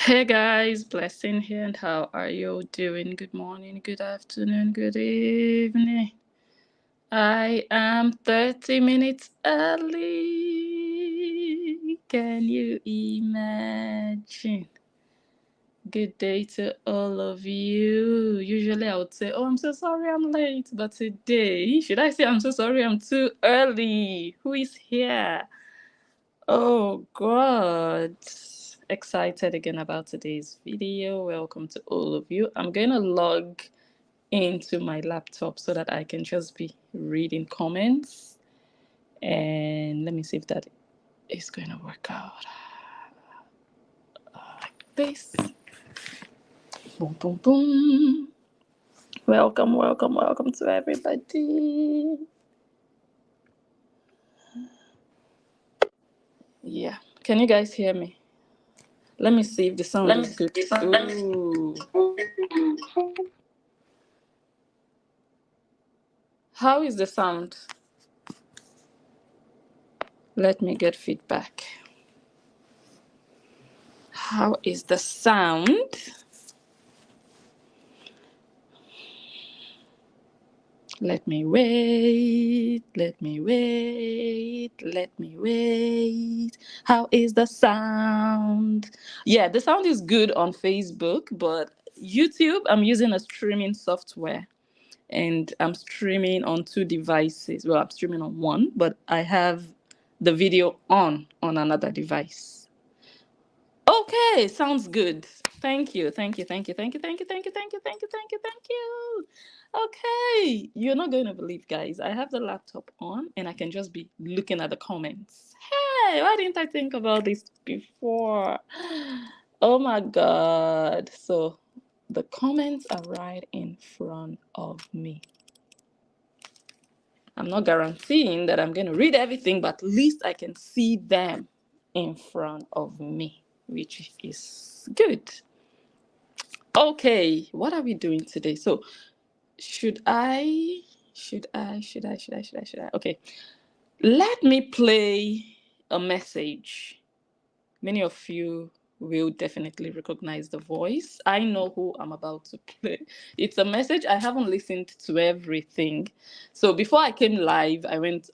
Hey guys, blessing here, and how are you doing? Good morning, good afternoon, good evening. I am 30 minutes early. Can you imagine? Good day to all of you. Usually I would say, oh, I'm so sorry I'm late, but today, should I say I'm so sorry I'm too early? Who is here? Oh God. Excited again about today's video. Welcome to all of you. I'm going to log into my laptop so that I can just be reading comments. And let me see if that is going to work out like this. Boom, boom, boom. Welcome to everybody. Yeah. Can you guys hear me? Let me see if the sound is good. Ooh. How is the sound? Let me get feedback. How is the sound? Let me wait. How is the sound? Yeah, the sound is good on Facebook, but YouTube, I'm using a streaming software and I'm streaming on two devices. Well, I'm streaming on one, but I have the video on another device. Okay, sounds good. Thank you. Okay, you're not going to believe, guys. I have the laptop on and I can just be looking at the comments. Hey, why didn't I think about this before? Oh my God. So the comments are right in front of me. I'm not guaranteeing that I'm going to read everything, but at least I can see them in front of me, which is good. Okay, what are we doing today? So, should I? Okay, let me play a message. Many of you will definitely recognize the voice. I know who I'm about to play. It's a message. I haven't listened to everything. So before I came live, I went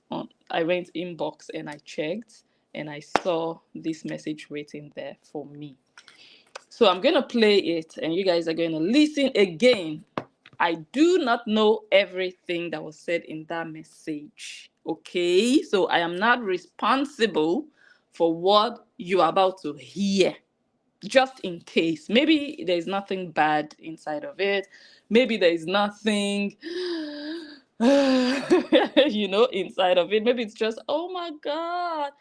inbox and I checked and I saw this message waiting there for me. So I'm going to play it and you guys are going to listen again. I do not know everything that was said in that message. Okay? So I am not responsible for what you are about to hear. Just in case. Maybe there's nothing bad inside of it. Maybe there's nothing, inside of it. Maybe it's just, oh my God,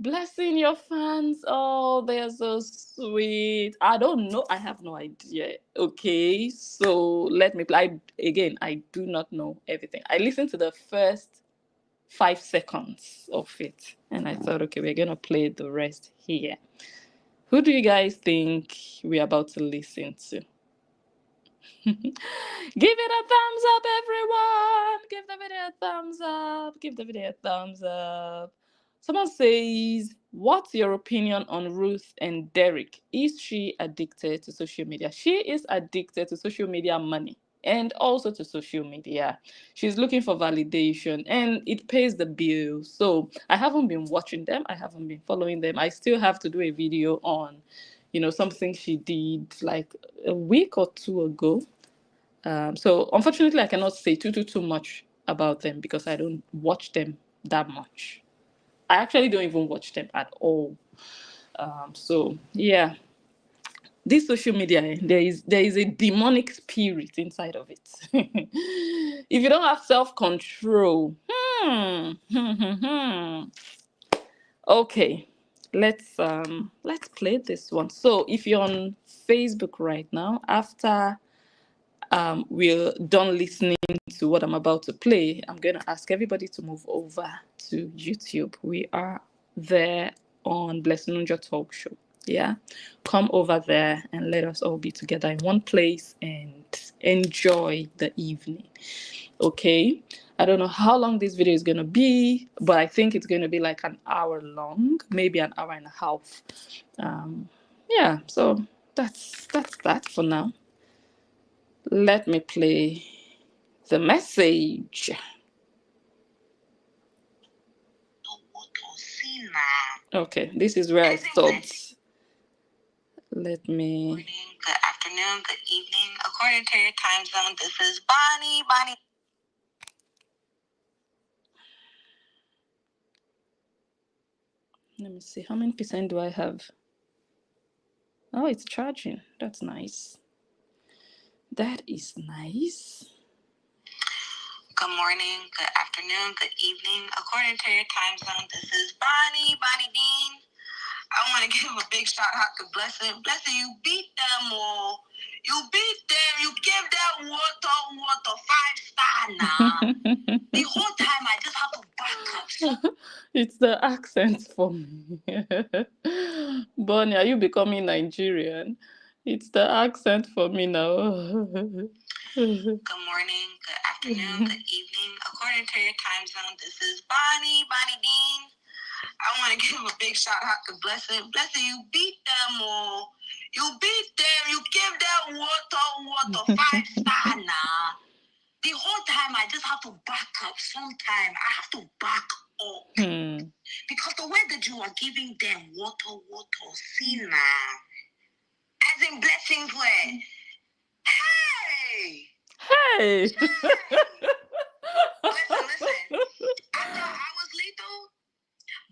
blessing your fans. Oh, they're so sweet. I don't know. I have no idea. Okay, so let me play. Again, I do not know everything. I listened to the first 5 seconds of it and I thought, okay, we're going to play the rest here. Who do you guys think we're about to listen to? Give it a thumbs up, everyone. Give the video a thumbs up. Give the video a thumbs up. Someone says, what's your opinion on Ruth and Derek? Is she addicted to social media? She is addicted to social media money and also to social media. She's looking for validation and it pays the bills. So I haven't been watching them. I haven't been following them. I still have to do a video on, something she did like a week or two ago. So unfortunately, I cannot say too much about them because I don't watch them that much. I actually don't even watch them at all. So yeah, this social media, there is a demonic spirit inside of it. If you don't have self-control, okay, let's play this one. So if you're on Facebook right now, after we're done listening to what I'm about to play, I'm going to ask everybody to move over to YouTube. We are there on Blessing Nunja Talk Show. Yeah, come over there and let us all be together in one place and enjoy the evening. Okay, I don't know how long this video is going to be, but I think it's going to be like an hour long, maybe an hour and a half. Yeah, so that's that for now. Let me play the message. Okay, this is where I stopped. Let me. Good morning, good afternoon, good evening. According to your time zone, this is Bonnie. Let me see. How many percent do I have? Oh, it's charging. That's nice. That is nice. Good morning, good afternoon, good evening. According to your time zone, this is Bonnie Dean. I want to give a big shout out to Blessing. Blessing, you beat them all. You beat them. You give them water, 5-star now. The whole time I just have to back up. It's the accent for me. Bonnie, are you becoming Nigerian? It's the accent for me now. Good morning, good afternoon, good evening. According to your time zone, this is Bonnie Dean. I want to give a big shout out to Blessing. Blessing, you beat them all. You beat them. You give them water, 5-star now. The whole time I just have to back up. Sometime I have to back up. Because the way that you are giving them water, see now. As in Blessing's way. Hey! Listen. I thought I was lethal,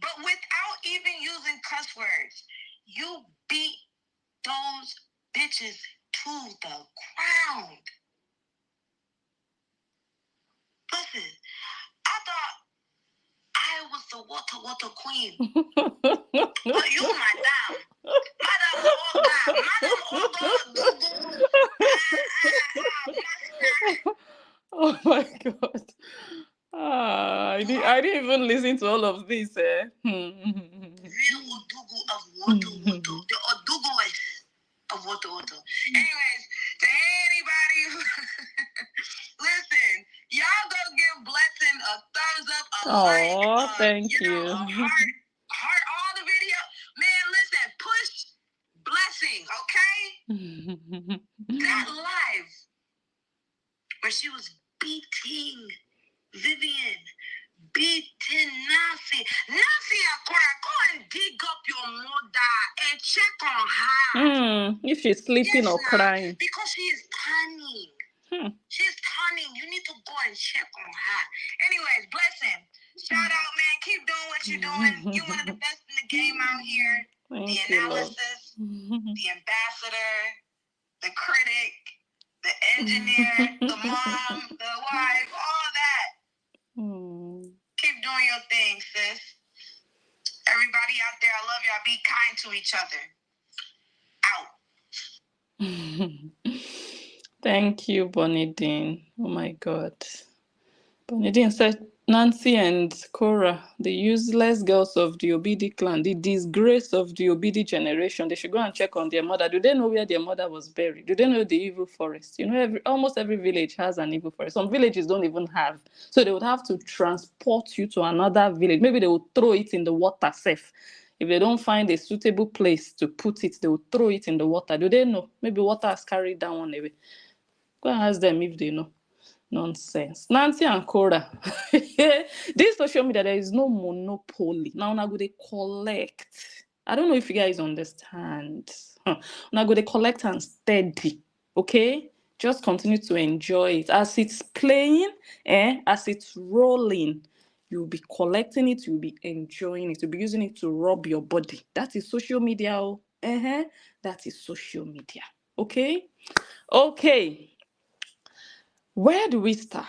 but without even using cuss words, you beat those bitches to the ground. Listen, I thought I was the water queen. But you, madam. Oh my God. I didn't even listen to all of this. Real Odugu of water. The Odugu of water. Anyways, to anybody listen, y'all go give Blessing a thumbs up, like, thank you. A heart all the video. Man, listen, push Blessing, okay? That live where she was beating Vivian, beating Nancy. Nancy Akora, go and dig up your mother and check on her. If she's sleeping or crying. Because she is turning. She's turning. You need to go and check on her. Anyways, Blessing. Shout out, man. Keep doing what you're doing. You're one of the best in the game out here. Thank the analysis, the ambassador, the critic, the engineer, the mom, the wife, all that. Keep doing your thing, sis. Everybody out there, I love y'all. Be kind to each other. Out. Thank you, Bonnie Dean. Oh my God. Bonnie Dean said Nancy and Korra, the useless girls of the Obidi clan, the disgrace of the Obidi generation, they should go and check on their mother. Do they know where their mother was buried? Do they know the evil forest? You know, almost every village has an evil forest. Some villages don't even have. So they would have to transport you to another village. Maybe they would throw it in the water safe. If they don't find a suitable place to put it, they will throw it in the water. Do they know? Maybe water has carried that one away. Go and ask them if they know. Nonsense. Nancy and Korra. This social media, there is no monopoly. Now go they collect. I don't know if you guys understand. Now go they collect and steady. Okay? Just continue to enjoy it. As it's playing, as it's rolling, you'll be collecting it, you'll be enjoying it, you'll be using it to rub your body. That is social media. That is social media. Okay? Okay. Where do we start?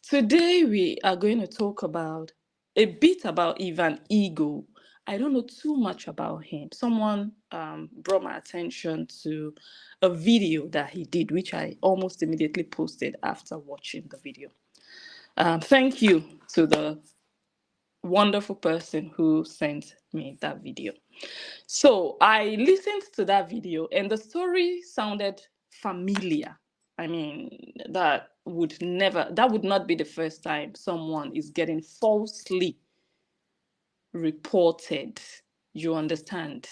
Today we are going to talk about a bit about Ivan Ego. I don't know too much about him. Someone brought my attention to a video that he did, which I almost immediately posted after watching the video. Thank you to the wonderful person who sent me that video. So I listened to that video and the story sounded familiar. I mean, that would not be the first time someone is getting falsely reported, you understand.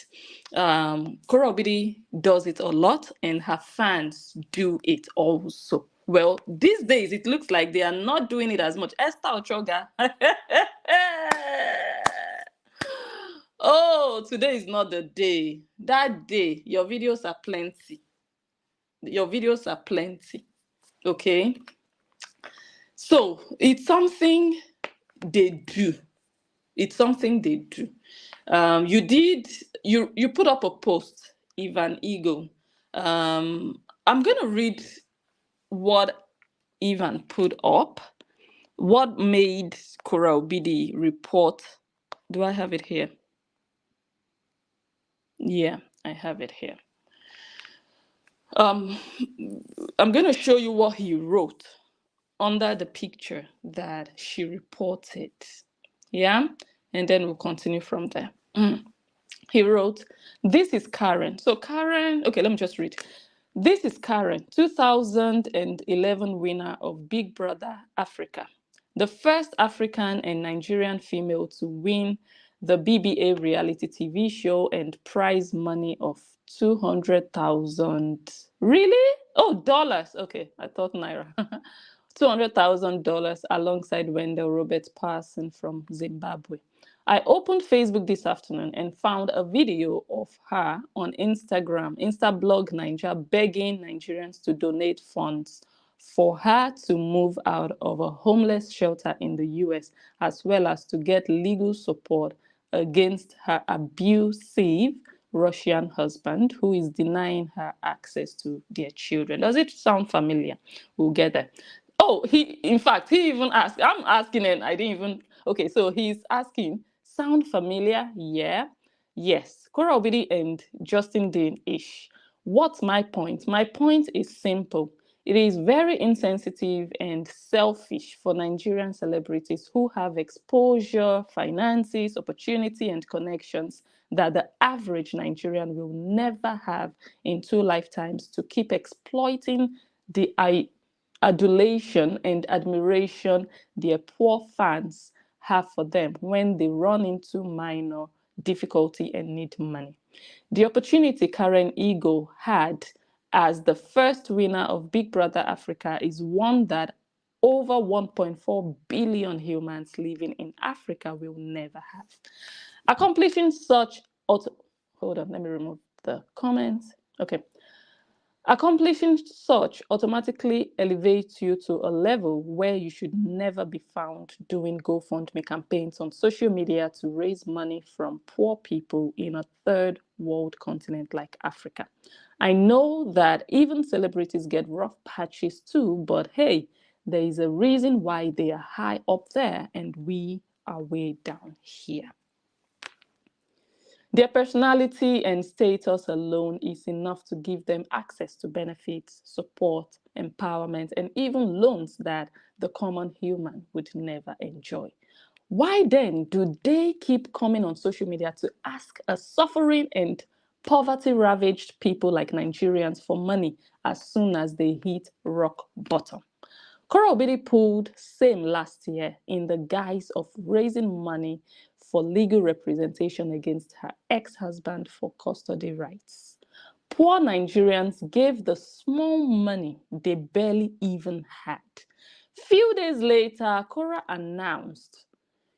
Korra Obidi does it a lot, and her fans do it also. Well, these days it looks like they are not doing it as much. Esther Ochoga. Oh, today is not the day. That day, your videos are plenty. Your videos are plenty. Okay. So it's something they do. It's something they do. You put up a post, Ivan Eagle. I'm gonna read what Ivan put up. What made Korra Obidi report? Do I have it here? Yeah, I have it here. Um, I'm gonna show you what he wrote under the picture that she reported. Yeah, and then we'll continue from there. He wrote, "This is Karen." So, Karen, okay, let me just read. "This is Karen, 2011 winner of Big Brother Africa, the first African and Nigerian female to win the BBA reality TV show and prize money of 200,000. Really? Oh, dollars. Okay, I thought naira. $200,000 alongside Wendell Robert Parson from Zimbabwe. I opened Facebook this afternoon and found a video of her on Instagram, Instablog Nigeria, begging Nigerians to donate funds for her to move out of a homeless shelter in the US, as well as to get legal support against her abusive Russian husband who is denying her access to their children." Does it sound familiar? We'll get there. Oh, in fact, he even asked, I'm asking and I didn't even, okay, so he's asking, sound familiar? Yeah. Yes. Korra Obidi and Justin Dean-ish. What's my point? My point is simple. It is very insensitive and selfish for Nigerian celebrities who have exposure, finances, opportunity, and connections that the average Nigerian will never have in 2 lifetimes to keep exploiting the adulation and admiration their poor fans have for them when they run into minor difficulty and need money. The opportunity Karen Eagle had as the first winner of Big Brother Africa is one that over 1.4 billion humans living in Africa will never have. Accomplishing such hold on, let me remove the comments. Okay. Accomplishing such automatically elevates you to a level where you should never be found doing GoFundMe campaigns on social media to raise money from poor people in a third world continent like Africa. I know that even celebrities get rough patches too, but hey, there is a reason why they are high up there and we are way down here. Their personality and status alone is enough to give them access to benefits, support, empowerment, and even loans that the common human would never enjoy. Why then do they keep coming on social media to ask a suffering and poverty-ravaged people like Nigerians for money as soon as they hit rock bottom? Korra Obidi pulled same last year in the guise of raising money for legal representation against her ex-husband for custody rights. Poor Nigerians gave the small money they barely even had. Few days later, Korra announced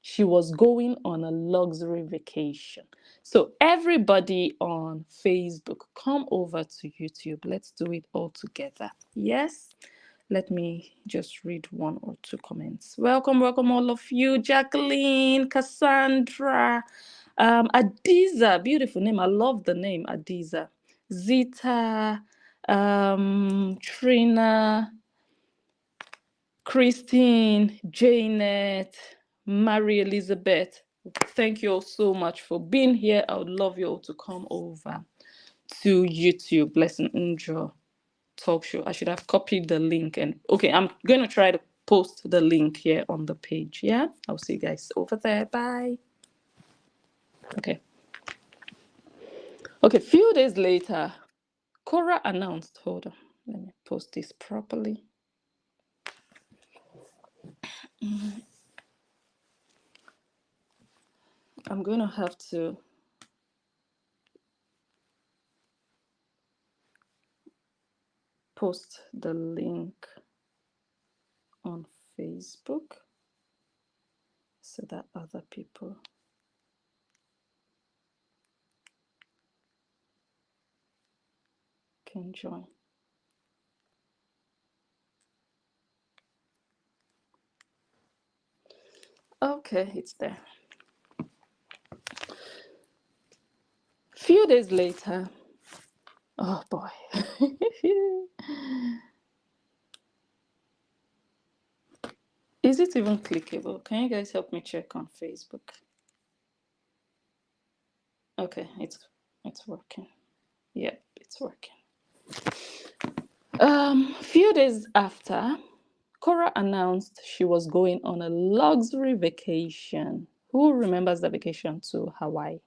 she was going on a luxury vacation. So everybody on Facebook, come over to YouTube. Let's do it all together. Yes? Let me just read one or two comments. Welcome, welcome all of you. Jacqueline, Cassandra, Adiza, beautiful name. I love the name, Adiza. Zita, Trina, Christine, Janet, Mary Elizabeth. Thank you all so much for being here. I would love you all to come over to YouTube. Blessing Unjo talk show. I should have copied the link and okay, I'm going to try to post the link here on the page. Yeah, I'll see you guys over there. Bye. Okay. Okay, few days later, Korra announced, hold on, let me post this properly. I'm going to have to post the link on Facebook so that other people can join. Okay, it's there. Few days later, oh boy. Is it even clickable? Can you guys help me check on Facebook? Okay, it's working. Yep, it's working. Few days after, Korra announced she was going on a luxury vacation. Who remembers the vacation to Hawaii?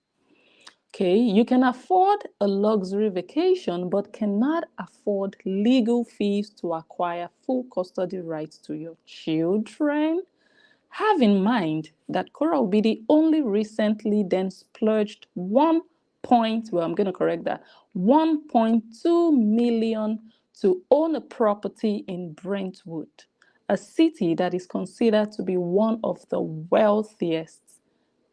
Okay, you can afford a luxury vacation, but cannot afford legal fees to acquire full custody rights to your children. Have in mind that Korra will be the only recently then splurged I'm going to correct that, 1.2 million to own a property in Brentwood, a city that is considered to be one of the wealthiest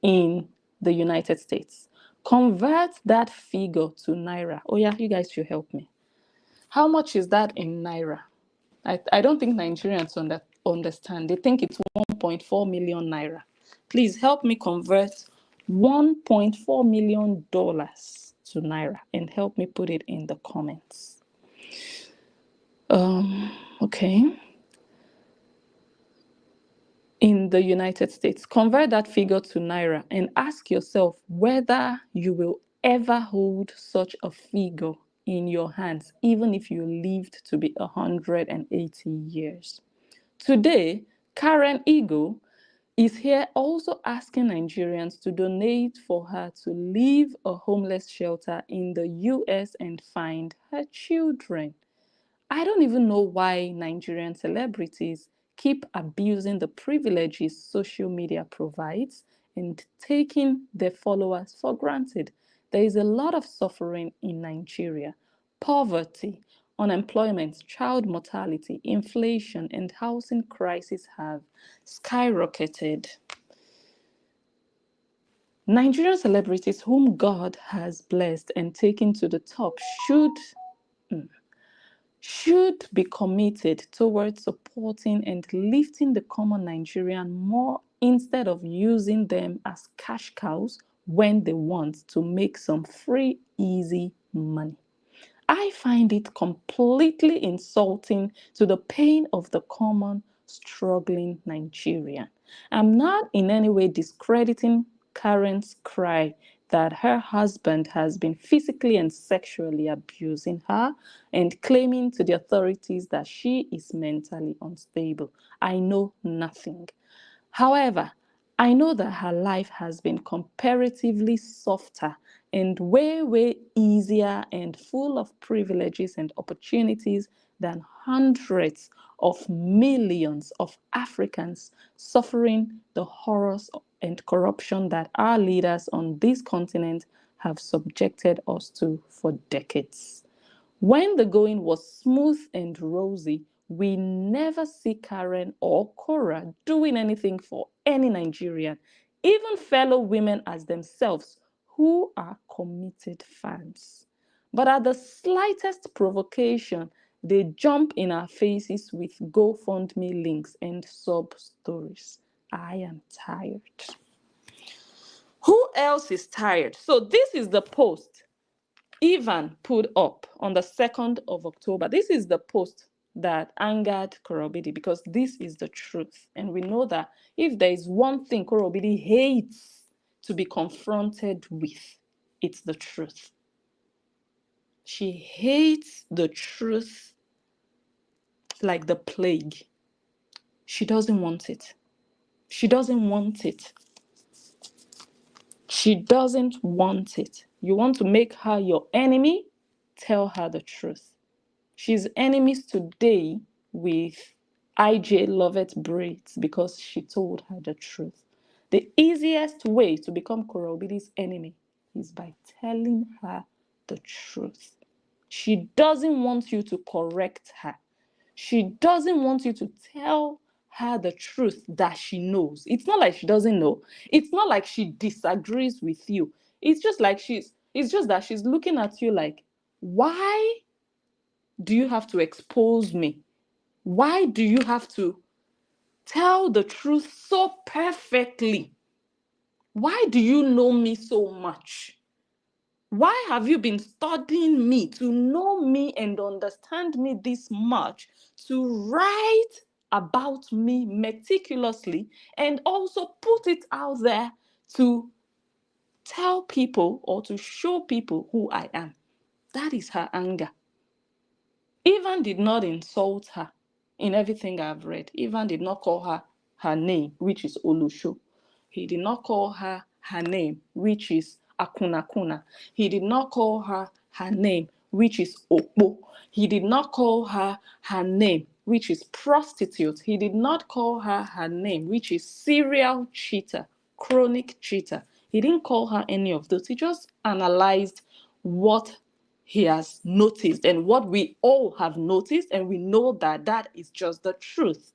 in the United States. Convert that figure to Naira. Oh yeah, you guys should help me. How much is that in Naira? I don't think Nigerians understand. They think it's 1.4 million Naira. Please help me convert $1.4 million to Naira and help me put it in the comments. Okay. In the United States, convert that figure to Naira and ask yourself whether you will ever hold such a figure in your hands, even if you lived to be 180 years. Today, Karen Eagle is here also asking Nigerians to donate for her to leave a homeless shelter in the US and find her children. I don't even know why Nigerian celebrities keep abusing the privileges social media provides and taking their followers for granted. There is a lot of suffering in Nigeria. Poverty, unemployment, child mortality, inflation, and housing crisis have skyrocketed. Nigerian celebrities whom God has blessed and taken to the top should be committed towards supporting and lifting the common Nigerian more instead of using them as cash cows when they want to make some free, easy money. I find it completely insulting to the pain of the common, struggling Nigerian. I'm not in any way discrediting Karen's cry that her husband has been physically and sexually abusing her and claiming to the authorities that she is mentally unstable. I know nothing. However, I know that her life has been comparatively softer and way easier and full of privileges and opportunities than hundreds of millions of Africans suffering the horrors and corruption that our leaders on this continent have subjected us to for decades. When the going was smooth and rosy, we never see Karen or Korra doing anything for any Nigerian, even fellow women as themselves who are committed fans. But at the slightest provocation, they jump in our faces with GoFundMe links and sub stories. I am tired. Who else is tired? So this is the post Ivan put up on the 2nd of October. This is the post that angered Korobidi because this is the truth. And we know that if there is one thing Korobidi hates to be confronted with, it's the truth. She hates the truth like the plague. She doesn't want it. She doesn't want it. She doesn't want it. You want to make her your enemy? Tell her the truth. She's enemies today with IJ Lovett braids because she told her the truth. The easiest way to become Korobidi's enemy is by telling her the truth. She doesn't want you to correct her. She doesn't want you to tell her the truth that she knows. It's not like she doesn't know. It's not like she disagrees with you. It's just that she's looking at you like, why do you have to expose me? Why do you have to tell the truth so perfectly? Why do you know me so much? Why have you been studying me to know me and understand me this much, to write about me meticulously and also put it out there to tell people or to show people who I am? That is her anger. Ivan did not insult her in everything I've read. Ivan did not call her her name, which is Olusho. He did not call her her name, which is Akunakuna. He did not call her her name, which is Okpo. He did not call her her name, which is prostitute. He did not call her her name, which is serial cheater, chronic cheater. He didn't call her any of those. He just analyzed what he has noticed and what we all have noticed, and we know that that is just the truth.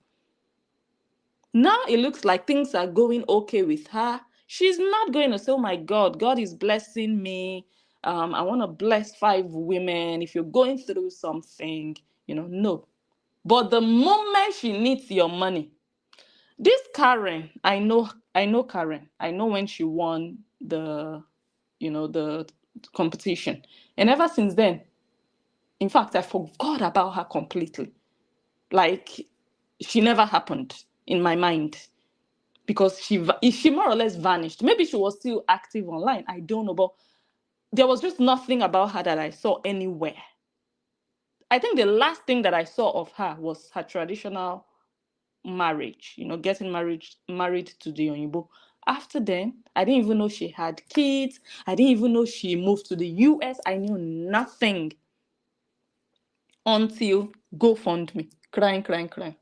Now it looks like things are going okay with her. She's not going to say, oh my God, God is blessing me. I want to bless 5 women. If you're going through something, no. But the moment she needs your money, this Karen, I know Karen. I know when she won the competition. And ever since then, in fact, I forgot about her completely. Like, she never happened in my mind because she more or less vanished. Maybe she was still active online. I don't know, but there was just nothing about her that I saw anywhere. I think the last thing that I saw of her was her traditional marriage, getting married to the Oyinbo. After then, I didn't even know she had kids. I didn't even know she moved to the US. I knew nothing until GoFundMe, crying, crying, crying.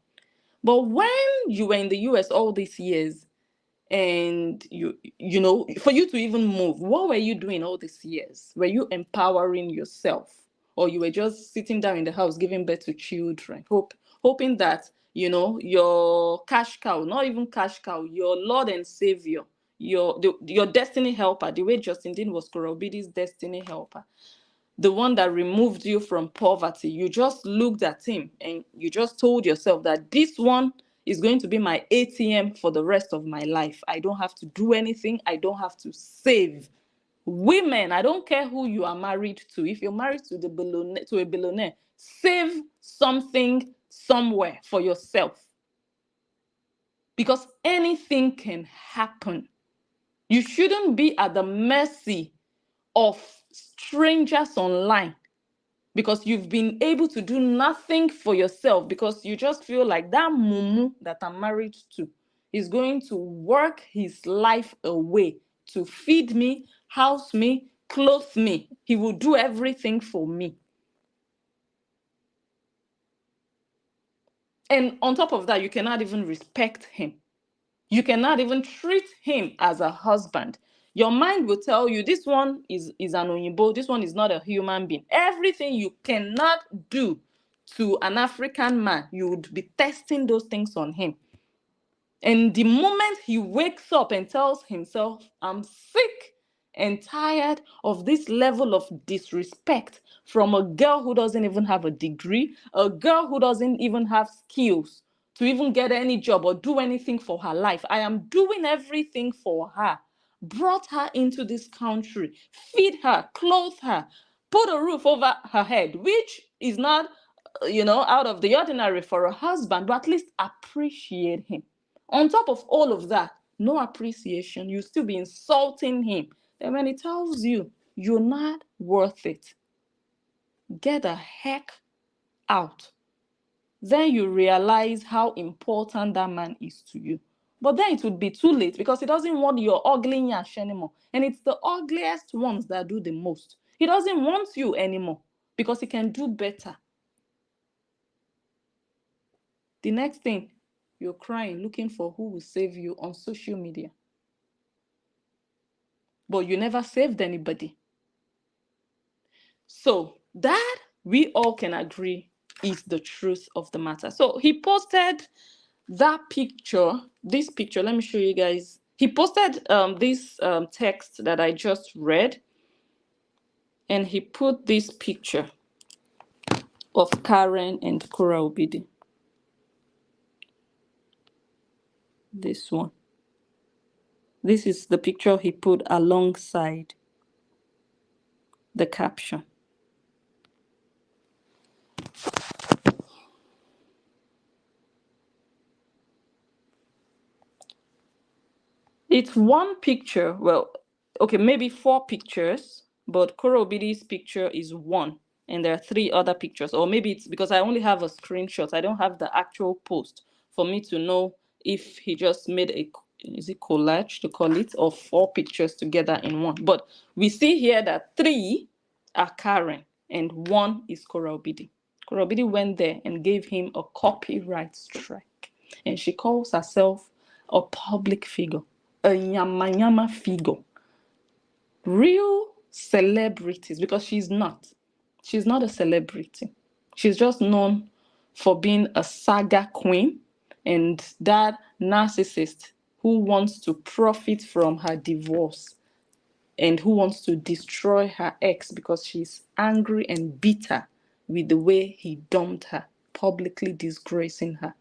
But when you were in the US all these years, and for you to even move, what were you doing all these years? Were you empowering yourself, or you were just sitting down in the house giving birth to children, hoping that your cash cow, not even cash cow, your Lord and Savior, your destiny helper, the way Justin Dean was Korobidi's destiny helper, the one that removed you from poverty, you just looked at him and you just told yourself that this one is going to be my ATM for the rest of my life. I don't have to do anything. I don't have to save. Women, I don't care who you are married to. If you're married to a billionaire, save something somewhere for yourself. Because anything can happen. You shouldn't be at the mercy of strangers online because you've been able to do nothing for yourself, because you just feel like that mumu that I'm married to is going to work his life away to feed me, house me, clothe me. He will do everything for me. And on top of that, you cannot even respect him. You cannot even treat him as a husband. Your mind will tell you this one is an Oyinbo, this one is not a human being. Everything you cannot do to an African man, you would be testing those things on him. And the moment he wakes up and tells himself, I'm sick and tired of this level of disrespect from a girl who doesn't even have a degree, a girl who doesn't even have skills to even get any job or do anything for her life. I am doing everything for her, brought her into this country, feed her, clothe her, put a roof over her head, which is not, out of the ordinary for a husband, but at least appreciate him. On top of all of that, no appreciation, you still be insulting him. Then when he tells you you're not worth it, get the heck out. Then you realize how important that man is to you. But then it would be too late because he doesn't want your ugly yash anymore. And it's the ugliest ones that do the most. He doesn't want you anymore because he can do better. The next thing, you're crying, looking for who will save you on social media. But you never saved anybody. So That we all can agree is the truth of the matter. So he posted that picture, this picture. Let me show you guys. He posted this text that I just read, and he put this picture of Karen and Korra Obidi. This one. This is the picture he put alongside the caption. It's one picture, well, okay, maybe 4 pictures, but Korra Obidi's picture is one, and there are 3 other pictures. Or maybe it's because I only have a screenshot. I don't have the actual post for me to know if he just made a, is it collage to call it, or 4 pictures together in one. But we see here that 3 are Karen and 1 is Korra Obidi. Korra Obidi went there and gave him a copyright strike, and she calls herself a public figure, a yama figure, real celebrities, because she's not a celebrity. She's just known for being a saga queen and that narcissist who wants to profit from her divorce and who wants to destroy her ex because she's angry and bitter with the way he dumped her, publicly disgracing her.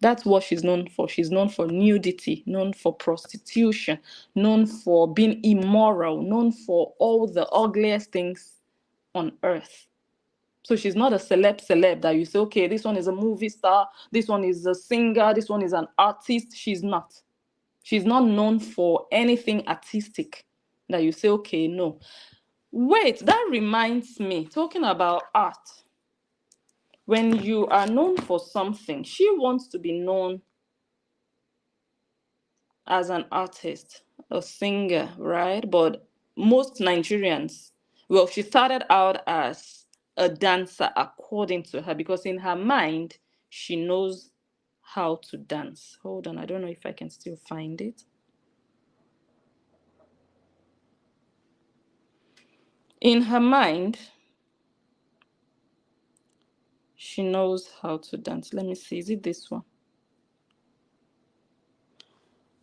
That's what she's known for. She's known for nudity, known for prostitution, known for being immoral, known for all the ugliest things on earth. So she's not a celeb that you say, okay, this one is a movie star, this one is a singer, this one is an artist. She's not. She's not known for anything artistic that you say, okay, no. Wait, that reminds me, talking about art. When you are known for something, she wants to be known as an artist, a singer, right? But most Nigerians, well, she started out as a dancer, according to her, because in her mind, she knows how to dance. Hold on, I don't know if I can still find it. In her mind, she knows how to dance. Let me see, is it this one?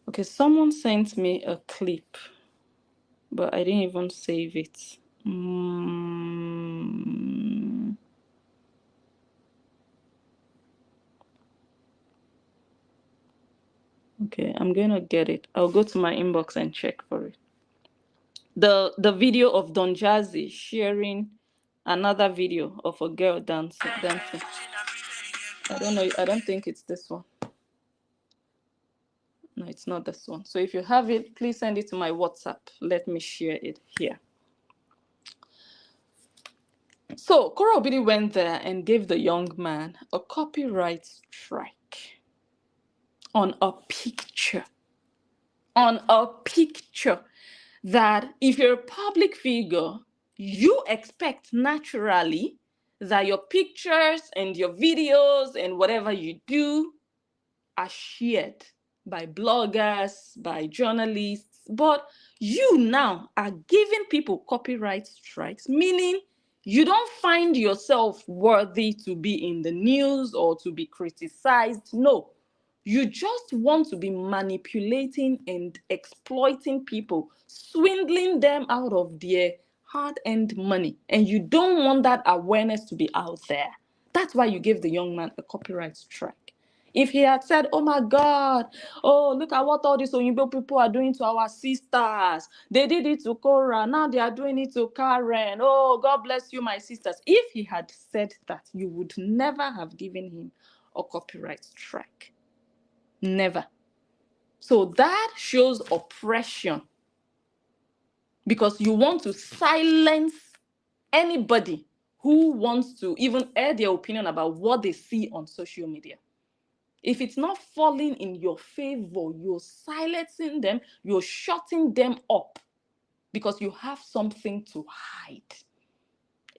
Okay, someone sent me a clip, but I didn't even save it. Okay, I'm gonna get it. I'll go to my inbox and check for it. The video of Don Jazzy sharing another video of a girl dancing. I don't know. I don't think it's this one. No, it's not this one. So if you have it, please send it to my WhatsApp. Let me share it here. So Korra Obidi went there and gave the young man a copyright strike on a picture. On a picture that if you're a public figure, you expect naturally that your pictures and your videos and whatever you do are shared by bloggers, by journalists. But you now are giving people copyright strikes, meaning you don't find yourself worthy to be in the news or to be criticized. No, you just want to be manipulating and exploiting people, swindling them out of their hard-earned money. And you don't want that awareness to be out there. That's why you gave the young man a copyright strike. If he had said, oh my God, oh, look at what all these Oyinbo people are doing to our sisters. They did it to Korra, now they are doing it to Karen. Oh, God bless you, my sisters. If he had said that, you would never have given him a copyright strike. Never. So that shows oppression, because you want to silence anybody who wants to even air their opinion about what they see on social media. If it's not falling in your favor, you're silencing them, you're shutting them up because you have something to hide.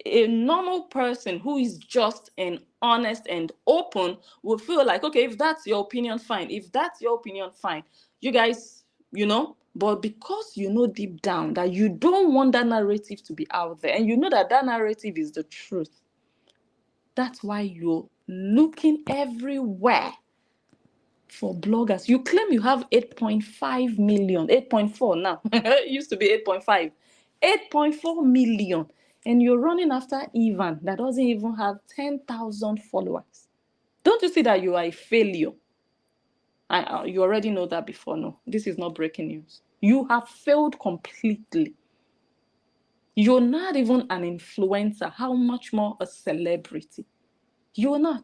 A normal person who is just and honest and open will feel like, okay, if that's your opinion, fine. If that's your opinion, fine. You guys you know, but because you know deep down that you don't want that narrative to be out there, and you know that that narrative is the truth, that's why you're looking everywhere for bloggers. You claim you have 8.5 million, 8.4 now. It used to be 8.5. 8.4 million. And you're running after Ivan that doesn't even have 10,000 followers. Don't you see that you are a failure? You already know that before. No, this is not breaking news. You have failed completely. You're not even an influencer. How much more a celebrity? You are not.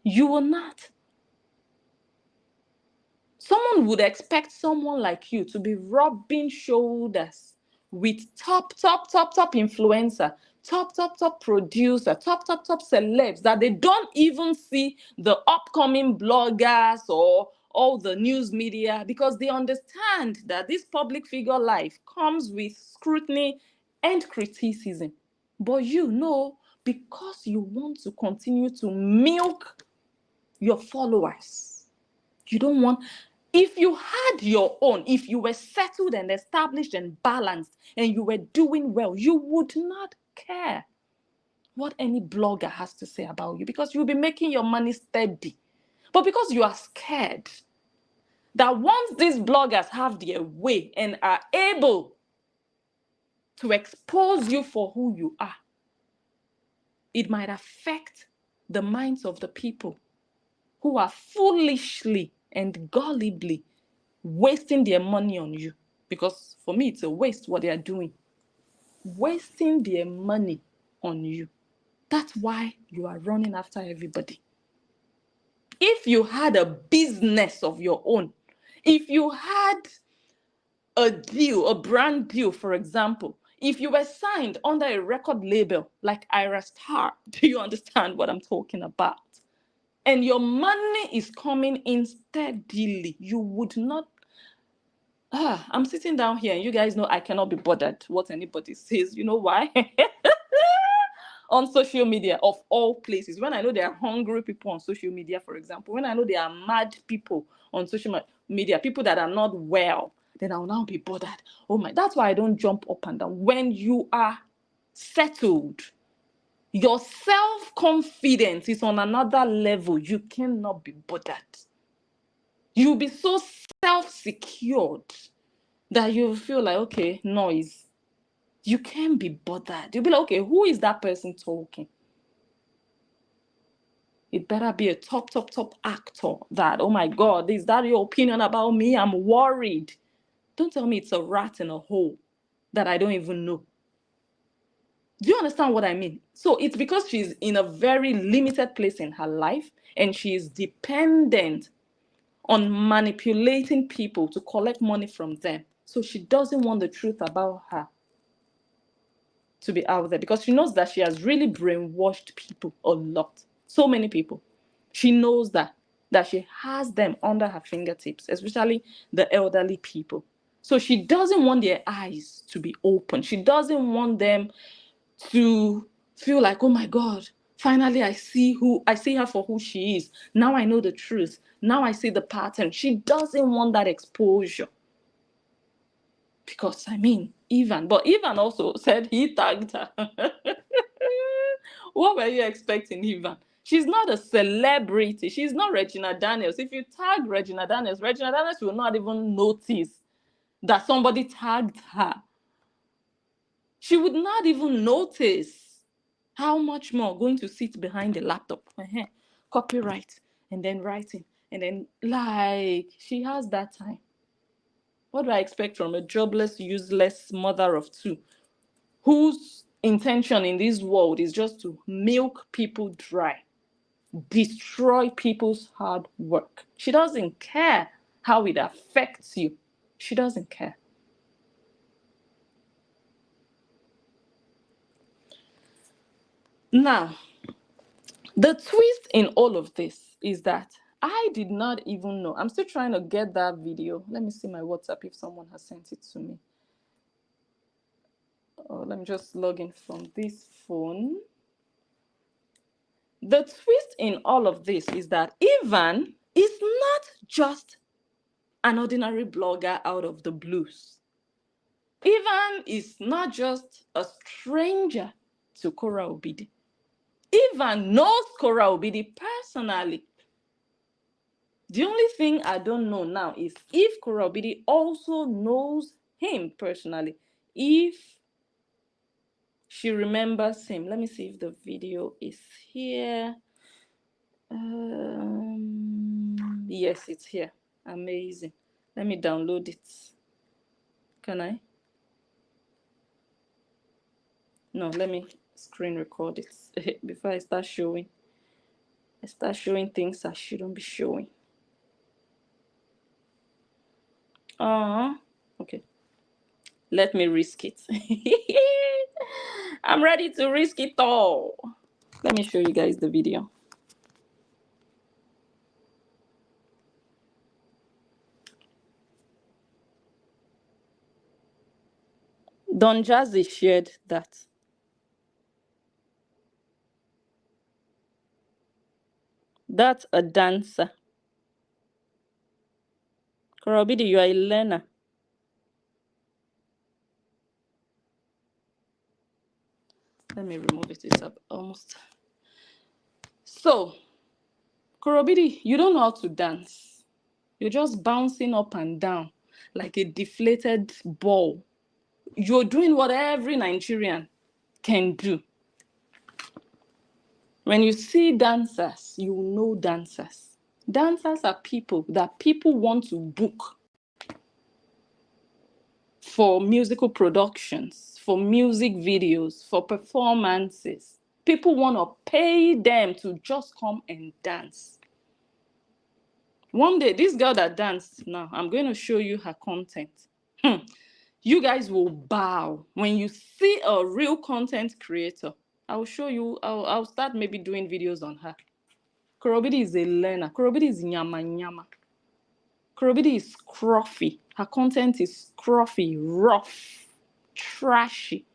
You are not. Someone would expect someone like you to be rubbing shoulders with top influencer, top producer, top celebs that they don't even see the upcoming bloggers or all the news media, because they understand that this public figure life comes with scrutiny and criticism. But you know, because you want to continue to milk your followers, you don't want, if you had your own, if you were settled and established and balanced and you were doing well, you would not care what any blogger has to say about you, because you'll be making your money steady. But because you are scared that once these bloggers have their way and are able to expose you for who you are, it might affect the minds of the people who are foolishly and gullibly wasting their money on you. Because for me, it's a waste what they are doing. Wasting their money on you. That's why you are running after everybody. If you had a business of your own, if you had a deal, a brand deal, for example, if you were signed under a record label like Aristo, do you understand what I'm talking about? And your money is coming in steadily, you would not. I'm sitting down here and you guys know I cannot be bothered what anybody says. You know why? On social media, of all places, when I know there are hungry people on social media, for example, when I know there are mad people on social media, people that are not well, then I'll now be bothered. Oh my, that's why I don't jump up and down. When you are settled, your self-confidence is on another level. You cannot be bothered. You'll be so self-secured that you feel like, okay, noise. You can't be bothered. You'll be like, okay, who is that person talking? It better be a top actor that, oh my God, is that your opinion about me? I'm worried. Don't tell me it's a rat in a hole that I don't even know. Do you understand what I mean? So it's because she's in a very limited place in her life and she is dependent on manipulating people to collect money from them. So she doesn't want the truth about her to be out there, because she knows that she has really brainwashed people a lot. So many people. She knows that she has them under her fingertips, especially the elderly people. So she doesn't want their eyes to be open. She doesn't want them to feel like, oh my God, finally I see her for who she is. Now I know the truth. Now I see the pattern. She doesn't want that exposure. Because, I mean, Ivan also said he tagged her. What were you expecting, Ivan? She's not a celebrity. She's not Regina Daniels. If you tag Regina Daniels will not even notice that somebody tagged her. She would not even notice. How much more going to sit behind the laptop, copyright, and then writing, and then like, she has that time. What do I expect from a jobless, useless mother of two whose intention in this world is just to milk people dry, destroy people's hard work? She doesn't care how it affects you. She doesn't care. Now, the twist in all of this is that I did not even know. I'm still trying to get that video. Let me see my WhatsApp if someone has sent it to me. Oh, let me just log in from this phone. The twist in all of this is that Ivan is not just an ordinary blogger out of the blues. Ivan is not just a stranger to Korra Obidi. Ivan knows Korra Obidi personally. The only thing I don't know now is if Korra Obidi also knows him personally. If she remembers him. Let me see if the video is here. Yes, it's here. Amazing. Let me download it. Can I? No, let me screen record it before I start showing. I start showing things I shouldn't be showing. Okay. Let me risk it. I'm ready to risk it all. Let me show you guys the video. Don Jazzy shared that. That's a dancer. Korra Obidi, you are a learner. Let me remove it. It's up almost. So, Korra Obidi, you don't know how to dance. You're just bouncing up and down like a deflated ball. You're doing what every Nigerian can do. When you see dancers, you know dancers. Dancers are people that people want to book for musical productions, for music videos, for performances. People want to pay them to just come and dance. One day, this girl that danced now, I'm going to show you her content. You guys will bow when you see a real content creator. I'll show you, I'll start maybe doing videos on her. Korra Obidi is a learner. Korra Obidi is nyama nyama. Korra Obidi is scruffy. Her content is scruffy, rough, trashy.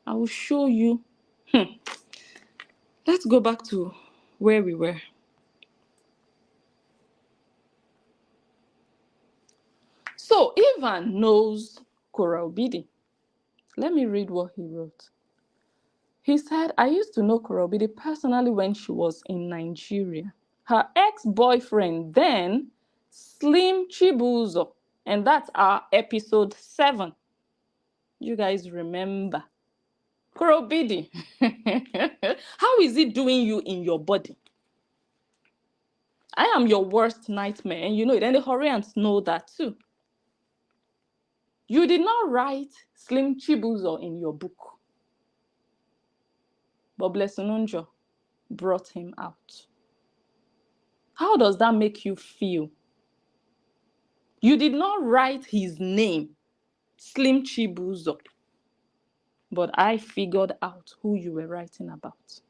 I will show you. Let's go back to where we were. So Ivan knows Korra Obidi. Let me read what he wrote. He said, I used to know Korra Obidi personally when she was in Nigeria. Her ex-boyfriend then, Slim Chibuzo, and that's our episode 7. You guys remember. Korra Obidi, how is it doing you in your body? I am your worst nightmare, and you know it, and the Horians know that too. You did not write Slim Chibuzo in your book, but Blessununjo brought him out. How does that make you feel? You did not write his name, Slim Chibuzo, but I figured out who you were writing about.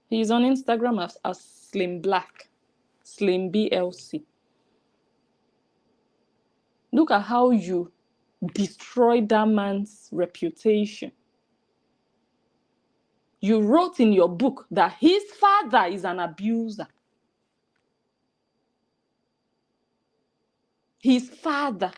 He's on Instagram as Slim Black, Slim BLC. Look at how you destroyed that man's reputation. You wrote in your book that his father is an abuser. His father.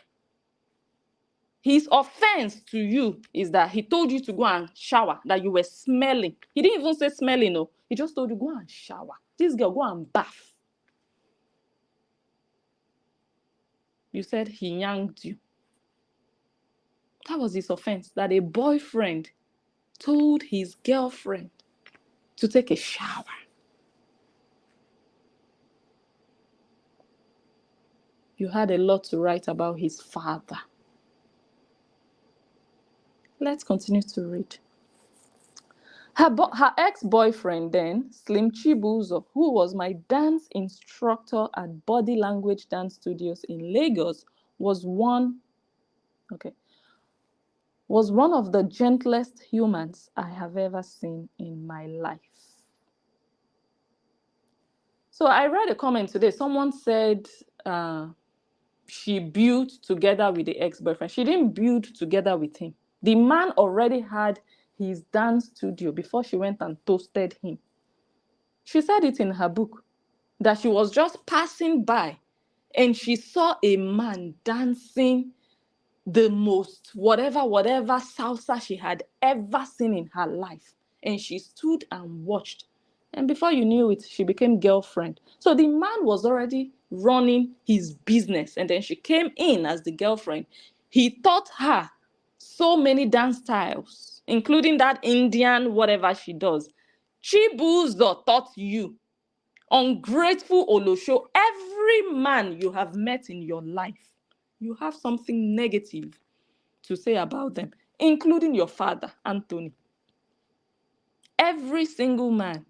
His offense to you is that he told you to go and shower, that you were smelling. He didn't even say smelling, no. He just told you, go and shower. This girl, go and bath. You said he yanked you. That was his offense, that a boyfriend told his girlfriend to take a shower. You had a lot to write about his father. Let's continue to read. Her ex-boyfriend then, Slim Chibuzo, who was my dance instructor at Body Language Dance Studios in Lagos, was one of the gentlest humans I have ever seen in my life. So I read a comment today. Someone said she built together with the ex-boyfriend. She didn't build together with him. The man already had his dance studio before she went and toasted him. She said it in her book, that she was just passing by and she saw a man dancing the most whatever salsa she had ever seen in her life. And she stood and watched. And before you knew it, she became girlfriend. So the man was already running his business. And then she came in as the girlfriend. He taught her so many dance styles, including that Indian, whatever she does. Chibuzo taught you. Ungrateful Olosho, every man you have met in your life, you have something negative to say about them, including your father, Anthony. Every single man,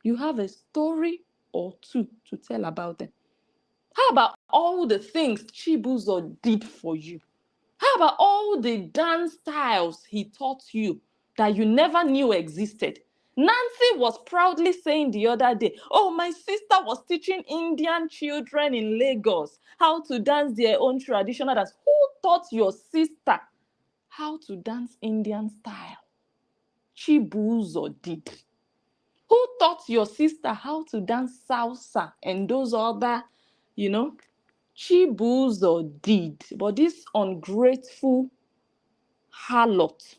you have a story or two to tell about them. How about all the things Chibuzo did for you? How about all the dance styles he taught you that you never knew existed? Nancy was proudly saying the other day, oh, my sister was teaching Indian children in Lagos how to dance their own traditional dance. Who taught your sister how to dance Indian style? Chibuzo did. Who taught your sister how to dance salsa and those other, Chibuzo did. But this ungrateful harlot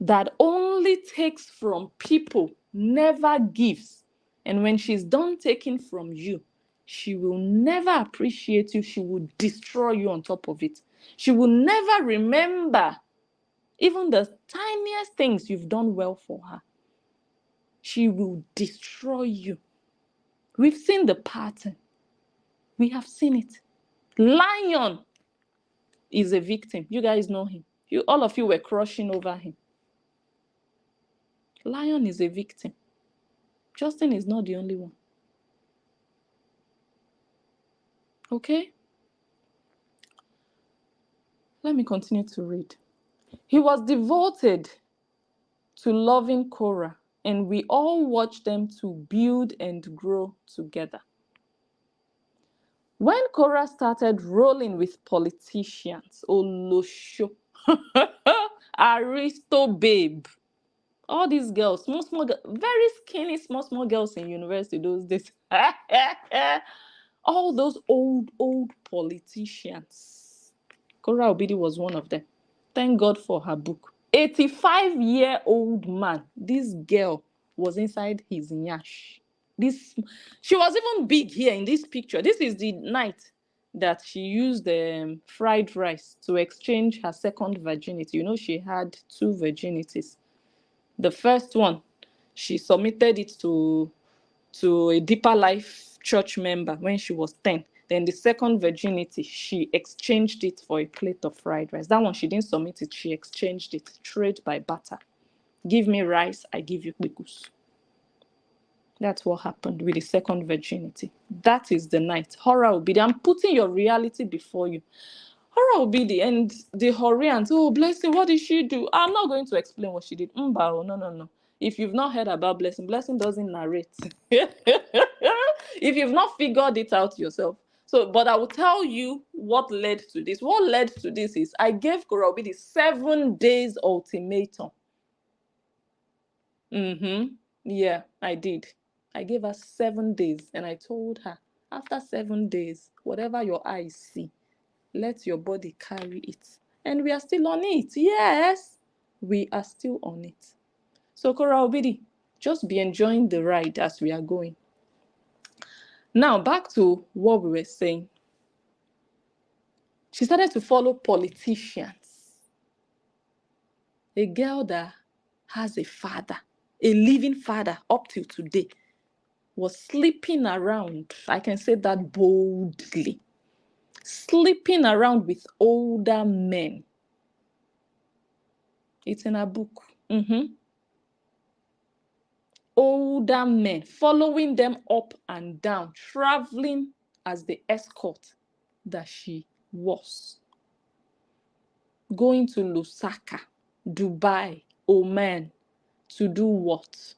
that only takes from people, never gives. And when she's done taking from you, she will never appreciate you. She will destroy you on top of it. She will never remember even the tiniest things you've done well for her. She will destroy you. We've seen the pattern. We have seen it. Lion is a victim. You guys know him. All of you were crushing over him. Lion is a victim. Justin is not the only one. Okay? Let me continue to read. He was devoted to loving Korra, and we all watched them to build and grow together. When Korra started rolling with politicians, Olosho, Aristo babe, all these girls, small, very skinny, small girls in university those days. All those old politicians. Korra Obidi was one of them. Thank God for her book. 85-year-old man. This girl was inside his nyash. She was even big here in this picture. This is the night that she used fried rice to exchange her second virginity. She had 2 virginities. The first one, she submitted it to a Deeper Life church member when she was 10. Then the second virginity, she exchanged it for a plate of fried rice. That one, she didn't submit it. She exchanged it, trade by barter. Give me rice, I give you kpikus. That's what happened with the second virginity. That is the night. Horror Obidi. I'm putting your reality before you. Horror Obidi and the Horians. Oh, Blessing, what did she do? I'm not going to explain what she did. No. If you've not heard about Blessing doesn't narrate. If you've not figured it out yourself. But I will tell you what led to this. What led to this is I gave Korra Obidi 7 days ultimatum. Yeah, I did. I gave her 7 days and I told her, after 7 days, whatever your eyes see, let your body carry it. And we are still on it. Yes, we are still on it. So Korra Obidi, just be enjoying the ride as we are going. Now, back to what we were saying. She started to follow politicians. A girl that has a father, a living father up till today, was sleeping around, I can say that boldly, sleeping around with older men. It's in her book. Older men, following them up and down, traveling as the escort that she was. Going to Lusaka, Dubai, Oman, to do what?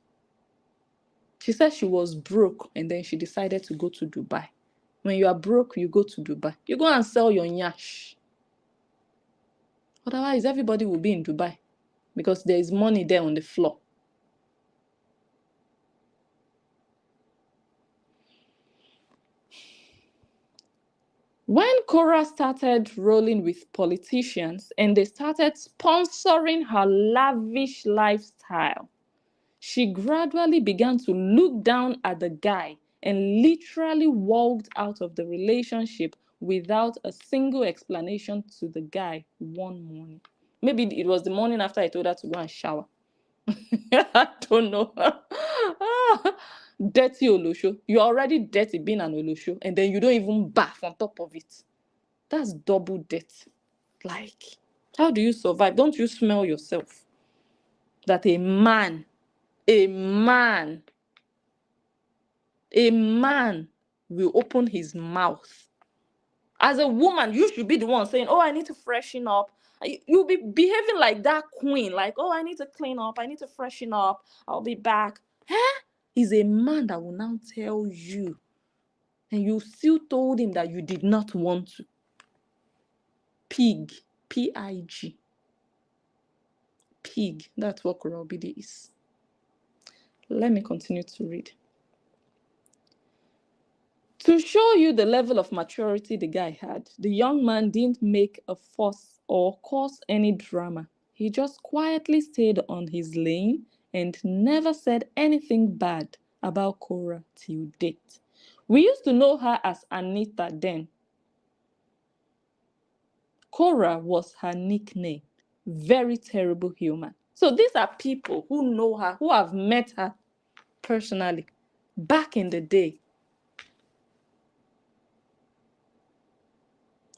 She said she was broke and then she decided to go to Dubai. When you are broke, you go to Dubai. You go and sell your nyash. Otherwise, everybody will be in Dubai because there is money there on the floor. When Korra started rolling with politicians and they started sponsoring her lavish lifestyle, she gradually began to look down at the guy and literally walked out of the relationship without a single explanation to the guy one morning. Maybe it was the morning after I told her to go and shower. I don't know. Dirty Olosho. You're already dirty being an Olosho, and then you don't even bath on top of it. That's double debt. Like, how do you survive? Don't you smell yourself? That a man, a man will open his mouth. As a woman, you should be the one saying, oh, I need to freshen up. You'll be behaving like that queen, like, oh, I need to clean up, I need to freshen up, I'll be back. Huh? Is a man that will now tell you, and you still told him that you did not want to. Pig, P-I-G. Pig, that's what Korobidi is. Let me continue to read. To show you the level of maturity the guy had, the young man didn't make a fuss or cause any drama. He just quietly stayed on his lane and never said anything bad about Korra till date. We used to know her as Anita then. Korra was her nickname. Very terrible human. So these are people who know her, who have met her personally back in the day.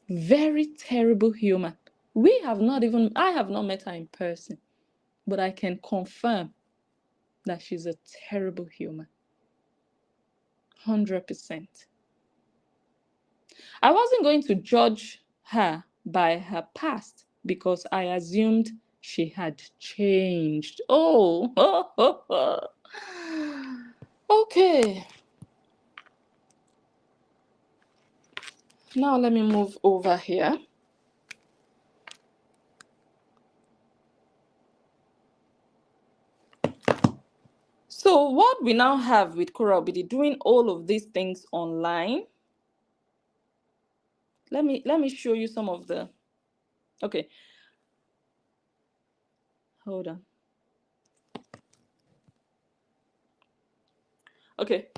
Very terrible human. I have not met her in person, but I can confirm that she's a terrible human. 100%. I wasn't going to judge her by her past because I assumed she had changed. Oh. Okay. Now let me move over here. So what we now have with Korra Obidi doing all of these things online. Let me show you some of the. Okay. Hold on. Okay.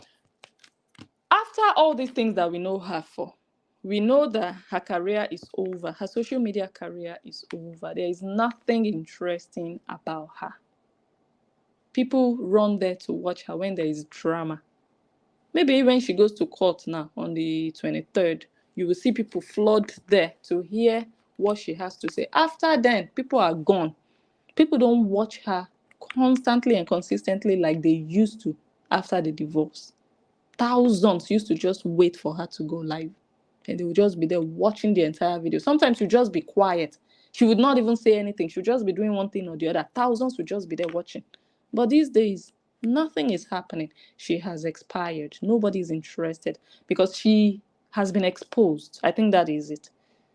After all these things that we know her for, we know that her career is over. Her social media career is over. There is nothing interesting about her. People run there to watch her when there is drama. Maybe when she goes to court now on the 23rd, you will see people flood there to hear what she has to say. After then, people are gone. People don't watch her constantly and consistently like they used to after the divorce. Thousands used to just wait for her to go live, and they would just be there watching the entire video. Sometimes you just be quiet. She would not even say anything. She would just be doing one thing or the other. Thousands would just be there watching. But these days, nothing is happening. She has expired. Nobody's interested because she has been exposed. I think that is it.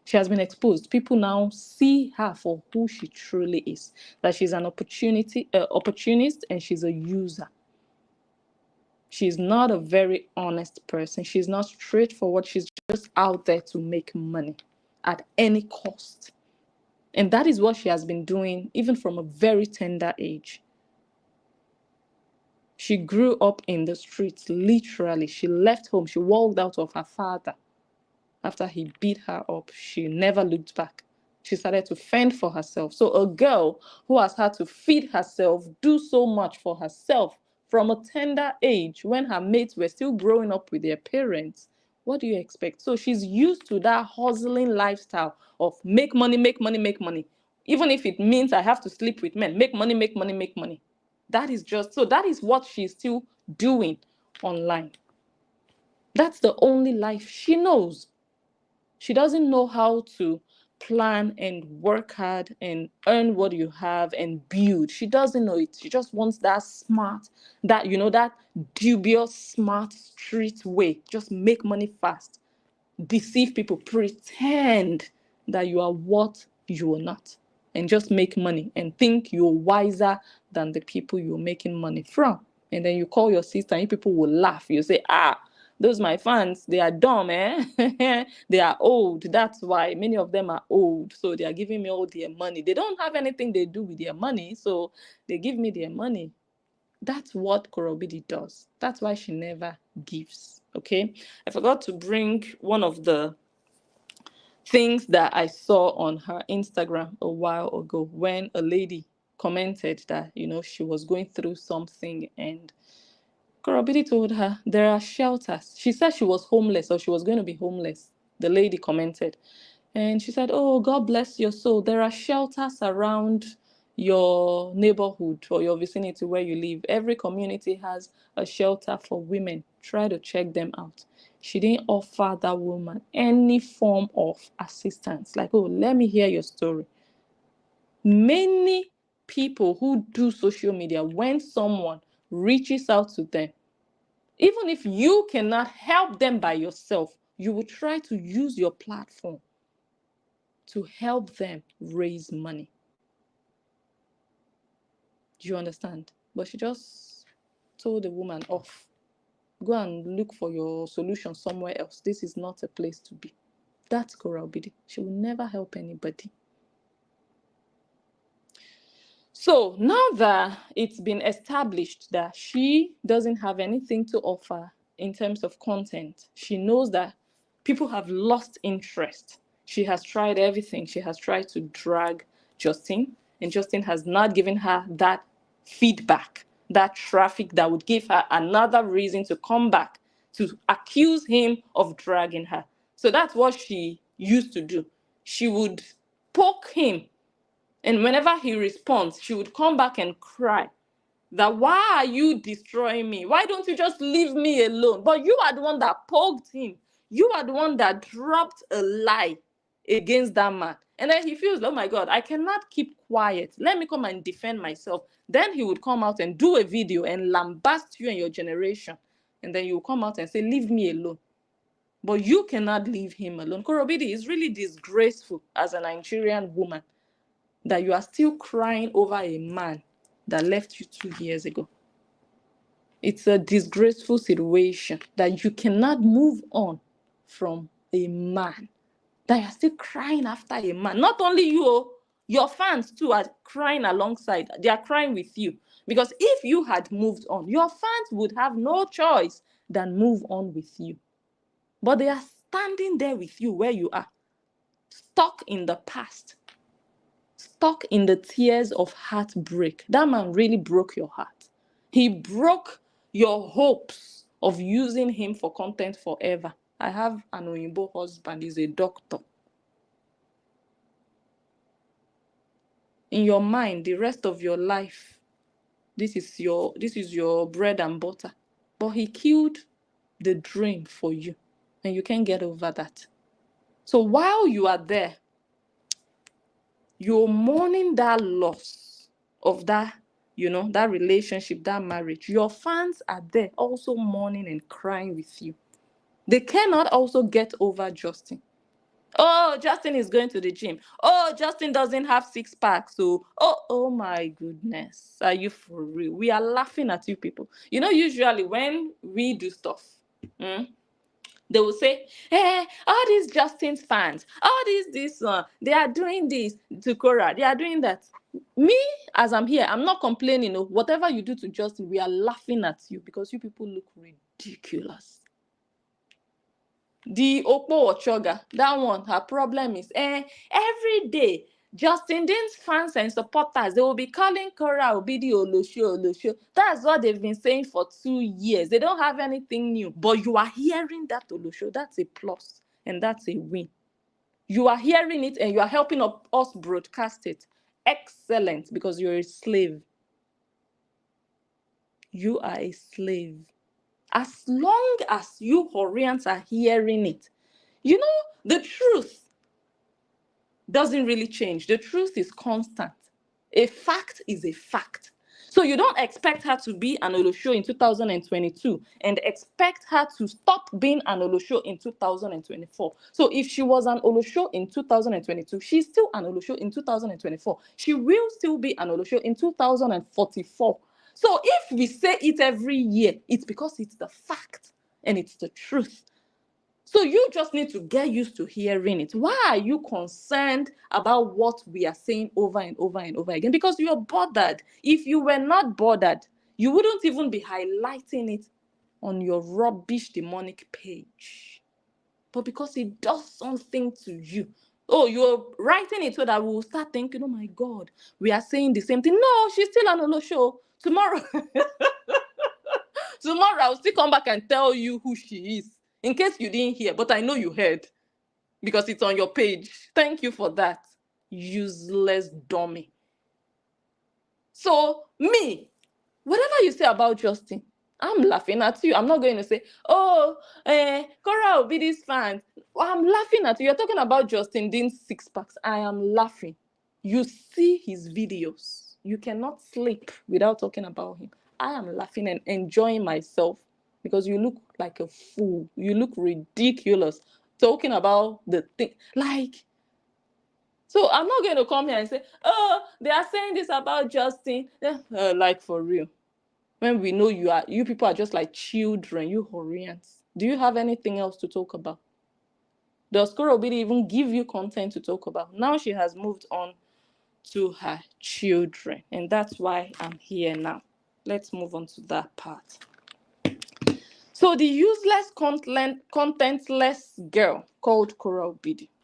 She has been exposed. People now see her for who she truly is. That she's an opportunist, and she's a user. She's not a very honest person. She's not straightforward. She's just out there to make money at any cost. And that is what she has been doing even from a very tender age. She grew up in the streets, literally. She left home. She walked out of her father. After he beat her up, she never looked back. She started to fend for herself. So a girl who has had to feed herself, do so much for herself from a tender age when her mates were still growing up with their parents, what do you expect? So she's used to that hustling lifestyle of make money, make money, make money. Even if it means I have to sleep with men, make money, make money, make money. That is what she's still doing online. That's the only life she knows. She doesn't know how to plan and work hard and earn what you have and build. She doesn't know it. She just wants that smart, that dubious smart street way. Just make money fast. Deceive people. Pretend that you are what you are not. And just make money and think you're wiser than the people you're making money from. And then you call your sister and you people will laugh. You say, Those my fans, they are dumb, eh? They are old. That's why many of them are old. So they are giving me all their money. They don't have anything they do with their money, so they give me their money. That's what Korobidi does. That's why she never gives. Okay. I forgot to bring one of the things that I saw on her Instagram a while ago when a lady commented that, she was going through something, and Korobidi told her there are shelters. She said she was homeless, or she was going to be homeless. The lady commented. And she said, oh, God bless your soul. There are shelters around your neighborhood or your vicinity where you live. Every community has a shelter for women. Try to check them out. She didn't offer that woman any form of assistance. Like, oh, let me hear your story. Many people who do social media, when someone reaches out to them, even if you cannot help them by yourself, you will try to use your platform to help them raise money. Do you understand? But she just told the woman off. Go and look for your solution somewhere else. This is not a place to be. That's Korra Obidi. She will never help anybody. So now that it's been established that she doesn't have anything to offer in terms of content, she knows that people have lost interest. She has tried everything. She has tried to drag Justin, and Justin has not given her that feedback, that traffic that would give her another reason to come back to accuse him of dragging her. So that's what she used to do. She would poke him, and whenever he responds, she would come back and cry that, why are you destroying me? Why don't you just leave me alone? But you are the one that poked him. You are the one that dropped a lie against that man. And then he feels, oh my God, I cannot keep quiet. Let me come and defend myself. Then he would come out and do a video and lambast you and your generation. And then you will come out and say, leave me alone. But you cannot leave him alone. Korobidi is really disgraceful as a Nigerian woman that you are still crying over a man that left you 2 years ago. It's a disgraceful situation that you cannot move on from a man, that you're still crying after a man. Not only you, your fans too are crying alongside. They are crying with you. Because if you had moved on, your fans would have no choice than move on with you. But they are standing there with you where you are, stuck in the past, stuck in the tears of heartbreak. That man really broke your heart. He broke your hopes of using him for content forever. I have an Oyinbo husband, he's a doctor. In your mind, the rest of your life, this is your bread and butter. But he killed the dream for you, and you can't get over that. So while you are there, you're mourning that loss of that, that relationship, that marriage. Your fans are there also mourning and crying with you. They cannot also get over Justin. Oh, Justin is going to the gym. Oh, Justin doesn't have six packs. So, oh my goodness. Are you for real? We are laughing at you people. Usually when we do stuff, they will say, hey, all these Justin's fans, all this they are doing this to Korra, they are doing that. Me, as I'm here, I'm not complaining. Whatever you do to Justin, we are laughing at you because you people look ridiculous. The Okpo Ochoga, that one, her problem is, every day, Justin Dean's fans and supporters, they will be calling Korra Obidi Olosho. That's what they've been saying for 2 years. They don't have anything new. But you are hearing that Olosho. That's a plus. And that's a win. You are hearing it and you are helping us broadcast it. Excellent, because you're a slave. You are a slave. As long as you Horians are hearing it, the truth doesn't really change. The truth is constant. A fact is a fact. So you don't expect her to be an Olosho in 2022 and expect her to stop being an Olosho in 2024. So if she was an Olosho in 2022, she's still an Olosho in 2024. She will still be an Olosho in 2044. So if we say it every year, it's because it's the fact. and it's the truth. So you just need to get used to hearing it. Why are you concerned about what we are saying over and over and over again? Because you're bothered. If you were not bothered, you wouldn't even be highlighting it on your rubbish demonic page. But because it does something to you, oh, you're writing it so that we'll start thinking, oh my God, we are saying the same thing. No, she's still on the show. Tomorrow, tomorrow I'll still come back and tell you who she is. In case you didn't hear, but I know you heard because it's on your page. Thank you for that, useless dummy. So me, whatever you say about Justin, I'm laughing at you. I'm not going to say, oh, Korra will be this fan. I'm laughing at you. You're talking about Justin Dean's six packs. I am laughing. You see his videos. You cannot sleep without talking about him. I am laughing and enjoying myself because you look like a fool. You look ridiculous talking about the thing. So I'm not going to come here and say, oh, they are saying this about Justin. Like for real. When we know you people are just like children, you Horians. Do you have anything else to talk about? Does Korra even give you content to talk about? Now she has moved on to her children, and that's why I'm here now. Let's move on to that part. So the useless contentless girl called Korra.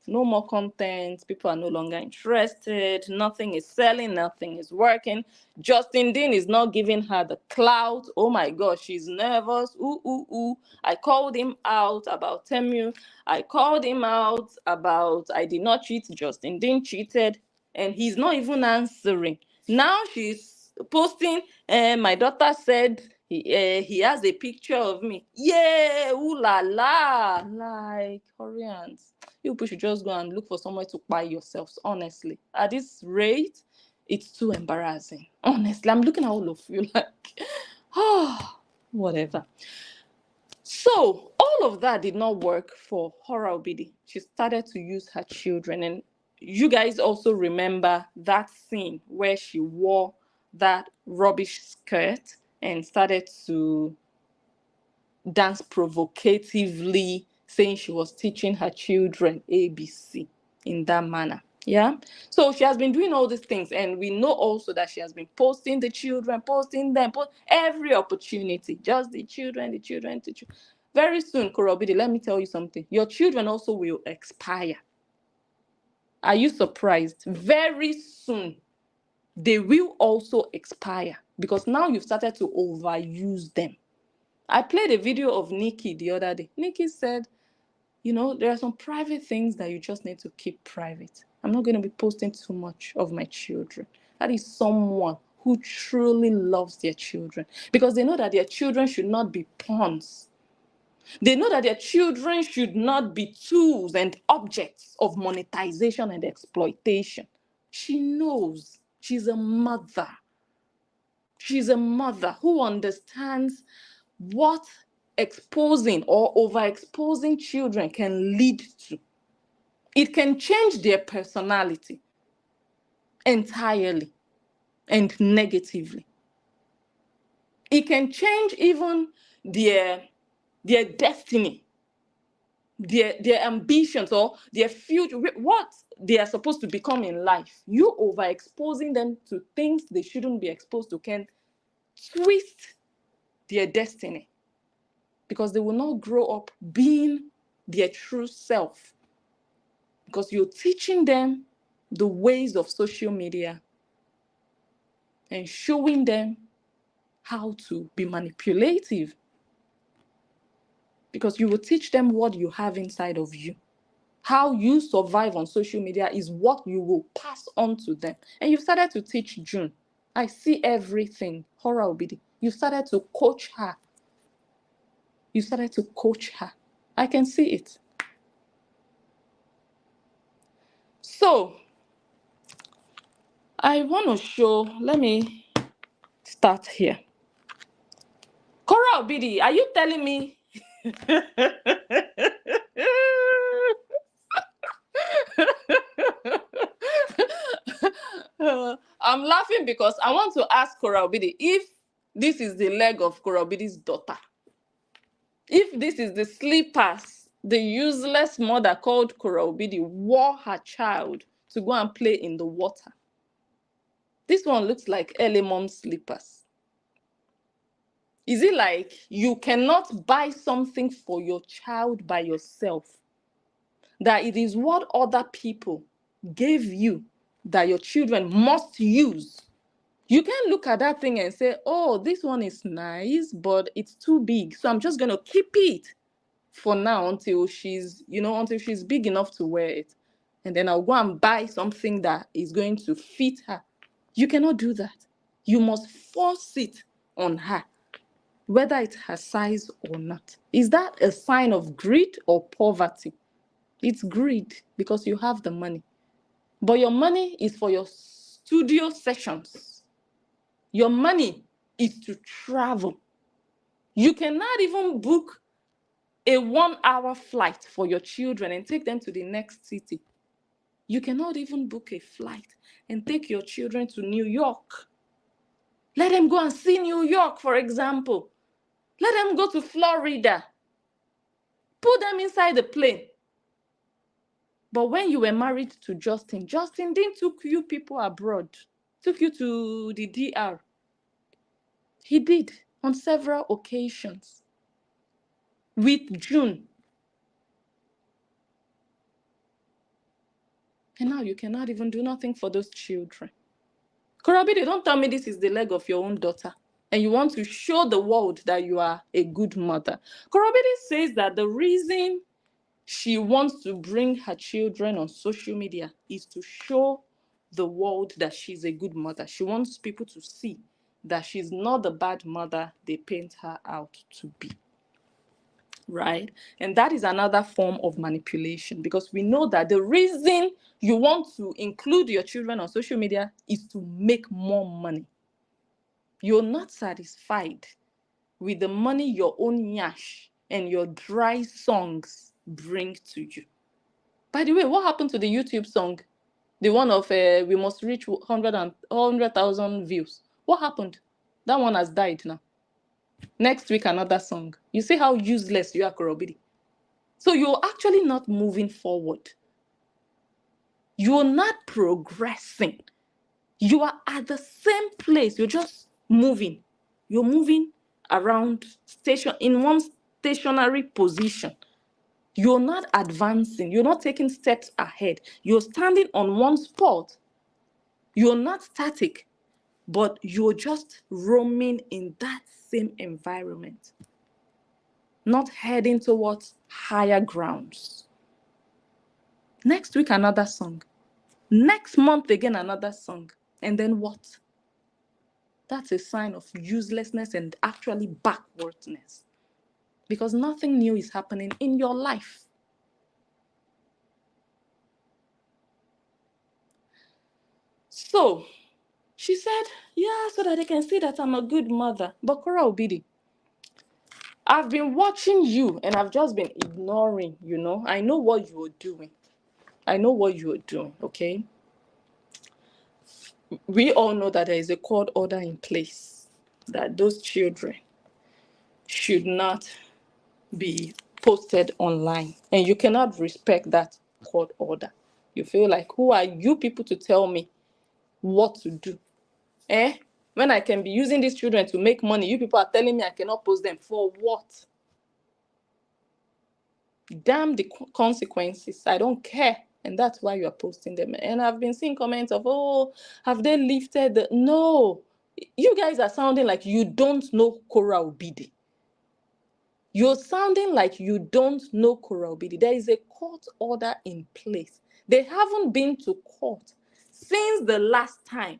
No more content. People are no longer interested. Nothing is selling. Nothing is working. Justin Dean is not giving her the clout. Oh my gosh, she's nervous. Ooh, ooh, ooh. I called him out about Temu. I called him out about I did not cheat. Justin Dean cheated. And he's not even answering. Now she's posting, my daughter said he has a picture of me. Yeah, ooh la la. Like, Koreans, you people should just go and look for somewhere to buy yourselves, honestly. At this rate, it's too embarrassing. Honestly, I'm looking at all of you like, oh, whatever. So, all of that did not work for Korra Obidi. She started to use her children. And you guys also remember that scene where she wore that rubbish skirt and started to dance provocatively, saying she was teaching her children ABC in that manner. Yeah. So she has been doing all these things, and we know also that she has been posting the children, posting them, every opportunity, just the children, the children, the children. Very soon, Korobidi, let me tell you something. Your children also will expire. Are you surprised? Very soon, they will also expire because now you've started to overuse them. I played a video of Nikki the other day. Nikki said, there are some private things that you just need to keep private. I'm not going to be posting too much of my children. That is someone who truly loves their children because they know that their children should not be pawns. They know that their children should not be tools and objects of monetization and exploitation. She knows. She's a mother. She's a mother who understands what exposing or overexposing children can lead to. It can change their personality entirely and negatively. It can change even their destiny, their ambitions, or their future, what they are supposed to become in life. You overexposing them to things they shouldn't be exposed to can twist their destiny because they will not grow up being their true self because you're teaching them the ways of social media and showing them how to be manipulative because you will teach them what you have inside of you. How you survive on social media is what you will pass on to them. And you've started to teach June. I see everything. Korra Obidi. You started to coach her. You started to coach her. I can see it. So, I want to show, let me start here. Korra Obidi, are you telling me? I'm laughing because I want to ask Korra Obidi if this is the leg of Korra Obidi's daughter. If this is the slippers the useless mother called Korra Obidi wore her child to go and play in the water, this one looks like early mom slippers. Is it like you cannot buy something for your child by yourself? That it is what other people gave you that your children must use? You can look at that thing and say, oh, this one is nice, but it's too big, so I'm just going to keep it for now until she's big enough to wear it. And then I'll go and buy something that is going to fit her. You cannot do that. You must force it on her, whether it's her size or not. Is that a sign of greed or poverty? It's greed because you have the money. But your money is for your studio sessions. Your money is to travel. You cannot even book a 1-hour flight for your children and take them to the next city. You cannot even book a flight and take your children to New York. Let them go and see New York, for example. Let them go to Florida. Put them inside the plane. But when you were married to Justin didn't took you people abroad, took you to the DR. He did on several occasions. With June. And now you cannot even do nothing for those children. Korra Obidi, don't tell me this is the leg of your own daughter and you want to show the world that you are a good mother. Korra Obidi says that the reason she wants to bring her children on social media is to show the world that she's a good mother. She wants people to see that she's not the bad mother they paint her out to be. Right? And that is another form of manipulation, because we know that the reason you want to include your children on social media is to make more money. You're not satisfied with the money your own nyash and your dry songs bring to you. By the way, what happened to the YouTube song? The one of we must reach 100,000 views. What happened? That one has died now. Next week, another song. You see how useless you are, Korra Obidi. So you're actually not moving forward. You're not progressing. You are at the same place. You're just moving. You're moving around in one stationary position. You're not advancing. You're not taking steps ahead. You're standing on one spot. You're not static, but you're just roaming in that same environment, not heading towards higher grounds. Next week, another song. Next month, again, another song. And then what? That's a sign of uselessness and actually backwardness, because nothing new is happening in your life. So she said, yeah, so that they can see that I'm a good mother. But Korra Obidi, I've been watching you and I've just been ignoring, I know what you are doing. Okay? We all know that there is a court order in place that those children should not be posted online. And you cannot respect that court order. You feel like, who are you people to tell me what to do? When I can be using these children to make money, you people are telling me I cannot post them. For what? Damn the consequences. I don't care. And that's why you are posting them. And I've been seeing comments of, oh, have they lifted the... No. You guys are sounding like you don't know Korra Obidi. You're sounding like you don't know Korra Obidi. There is a court order in place. They haven't been to court since the last time.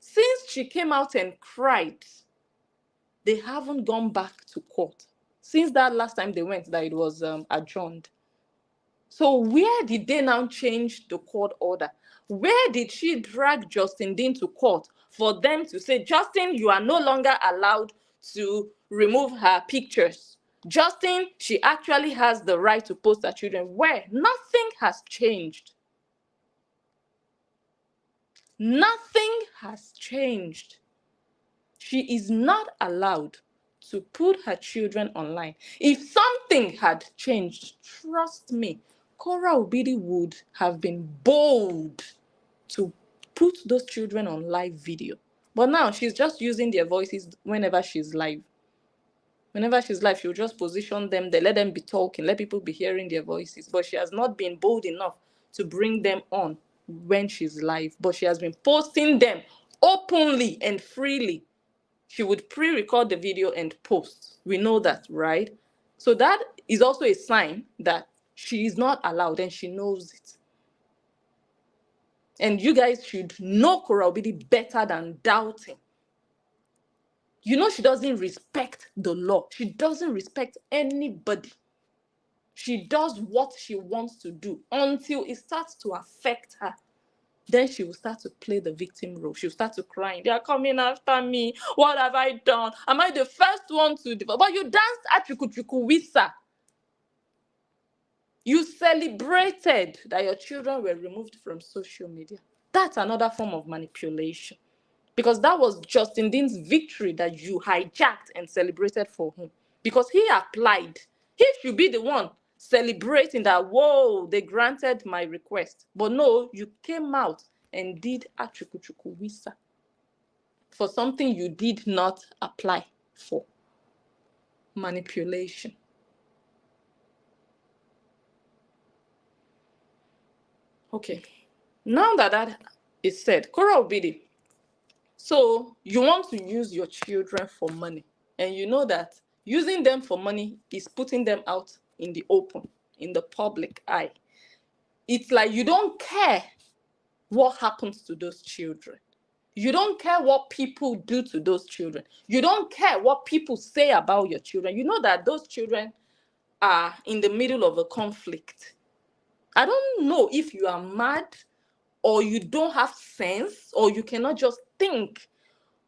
Since she came out and cried, they haven't gone back to court. Since that last time they went, that it was adjourned. So where did they now change the court order? Where did she drag Justin Dean to court for them to say, Justin, you are no longer allowed to remove her pictures? Justin, she actually has the right to post her children. Where? Nothing has changed. Nothing has changed. She is not allowed to put her children online. If something had changed, trust me, Korra Obidi would have been bold to put those children on live video. But now she's just using their voices whenever she's live. Whenever she's live, she'll just position them, they let them be talking, let people be hearing their voices. But she has not been bold enough to bring them on when she's live. But she has been posting them openly and freely. She would pre-record the video and post. We know that, right? So that is also a sign that she is not allowed and she knows it. And you guys should know Korra Obidi better than doubting. You know she doesn't respect the law. She doesn't respect anybody. She does what she wants to do until it starts to affect her. Then she will start to play the victim role. She'll start to cry. They are coming after me. What have I done? Am I the first one to divorce? But you danced at Chukuchuku Wisa. You celebrated that your children were removed from social media. That's another form of manipulation. Because that was Justin Dean's victory that you hijacked and celebrated for him. Because he applied. He should be the one celebrating that, whoa, they granted my request. But no, you came out and did Achukuchuku Wisa for something you did not apply for. Manipulation. Okay. Now that is said, Korra Obidi, so you want to use your children for money, and you know that using them for money is putting them out in the open, in the public eye. It's like you don't care what happens to those children. You don't care what people do to those children. You don't care what people say about your children. You know that those children are in the middle of a conflict. I don't know if you are mad or you don't have sense or you cannot just think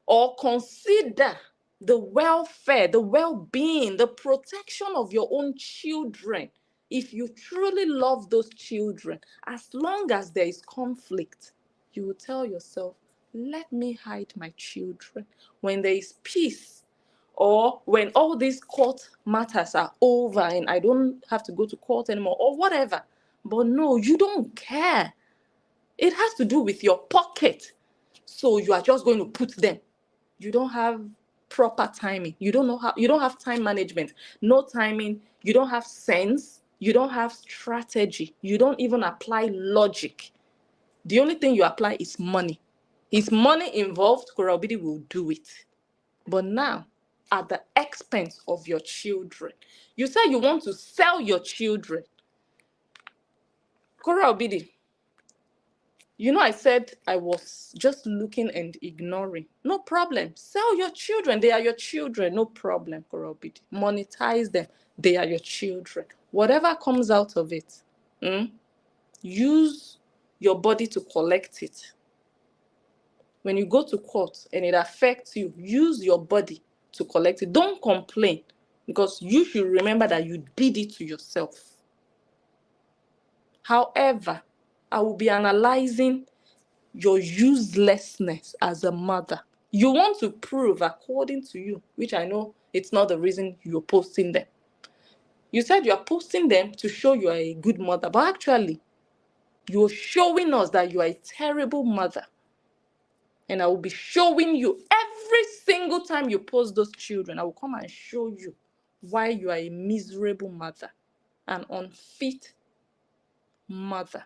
or consider the welfare, the well-being, the protection of your own children. If you truly love those children, as long as there is conflict, you will tell yourself, let me hide my children. When there is peace, or when all these court matters are over and I don't have to go to court anymore, or whatever. But no, you don't care. It has to do with your pocket. So you are just going to put them. You don't have proper timing. You don't have time management. No timing. You don't have sense. You don't have strategy. You don't even apply logic. The only thing you apply is money. Is money involved? Korra Obidi will do it. But now, at the expense of your children. You say you want to sell your children. Korra Obidi, you know, I said I was just looking and ignoring. No problem. Sell your children. They are your children. No problem, Korra Obidi. Monetize them. They are your children. Whatever comes out of it, use your body to collect it. When you go to court and it affects you, use your body to collect it. Don't complain, because you should remember that you did it to yourself. However, I will be analyzing your uselessness as a mother. You want to prove, according to you, which I know it's not the reason you're posting them. You said you're posting them to show you are a good mother, but actually, you're showing us that you are a terrible mother. And I will be showing you every single time you post those children. I will come and show you why you are a miserable mother, an unfit mother.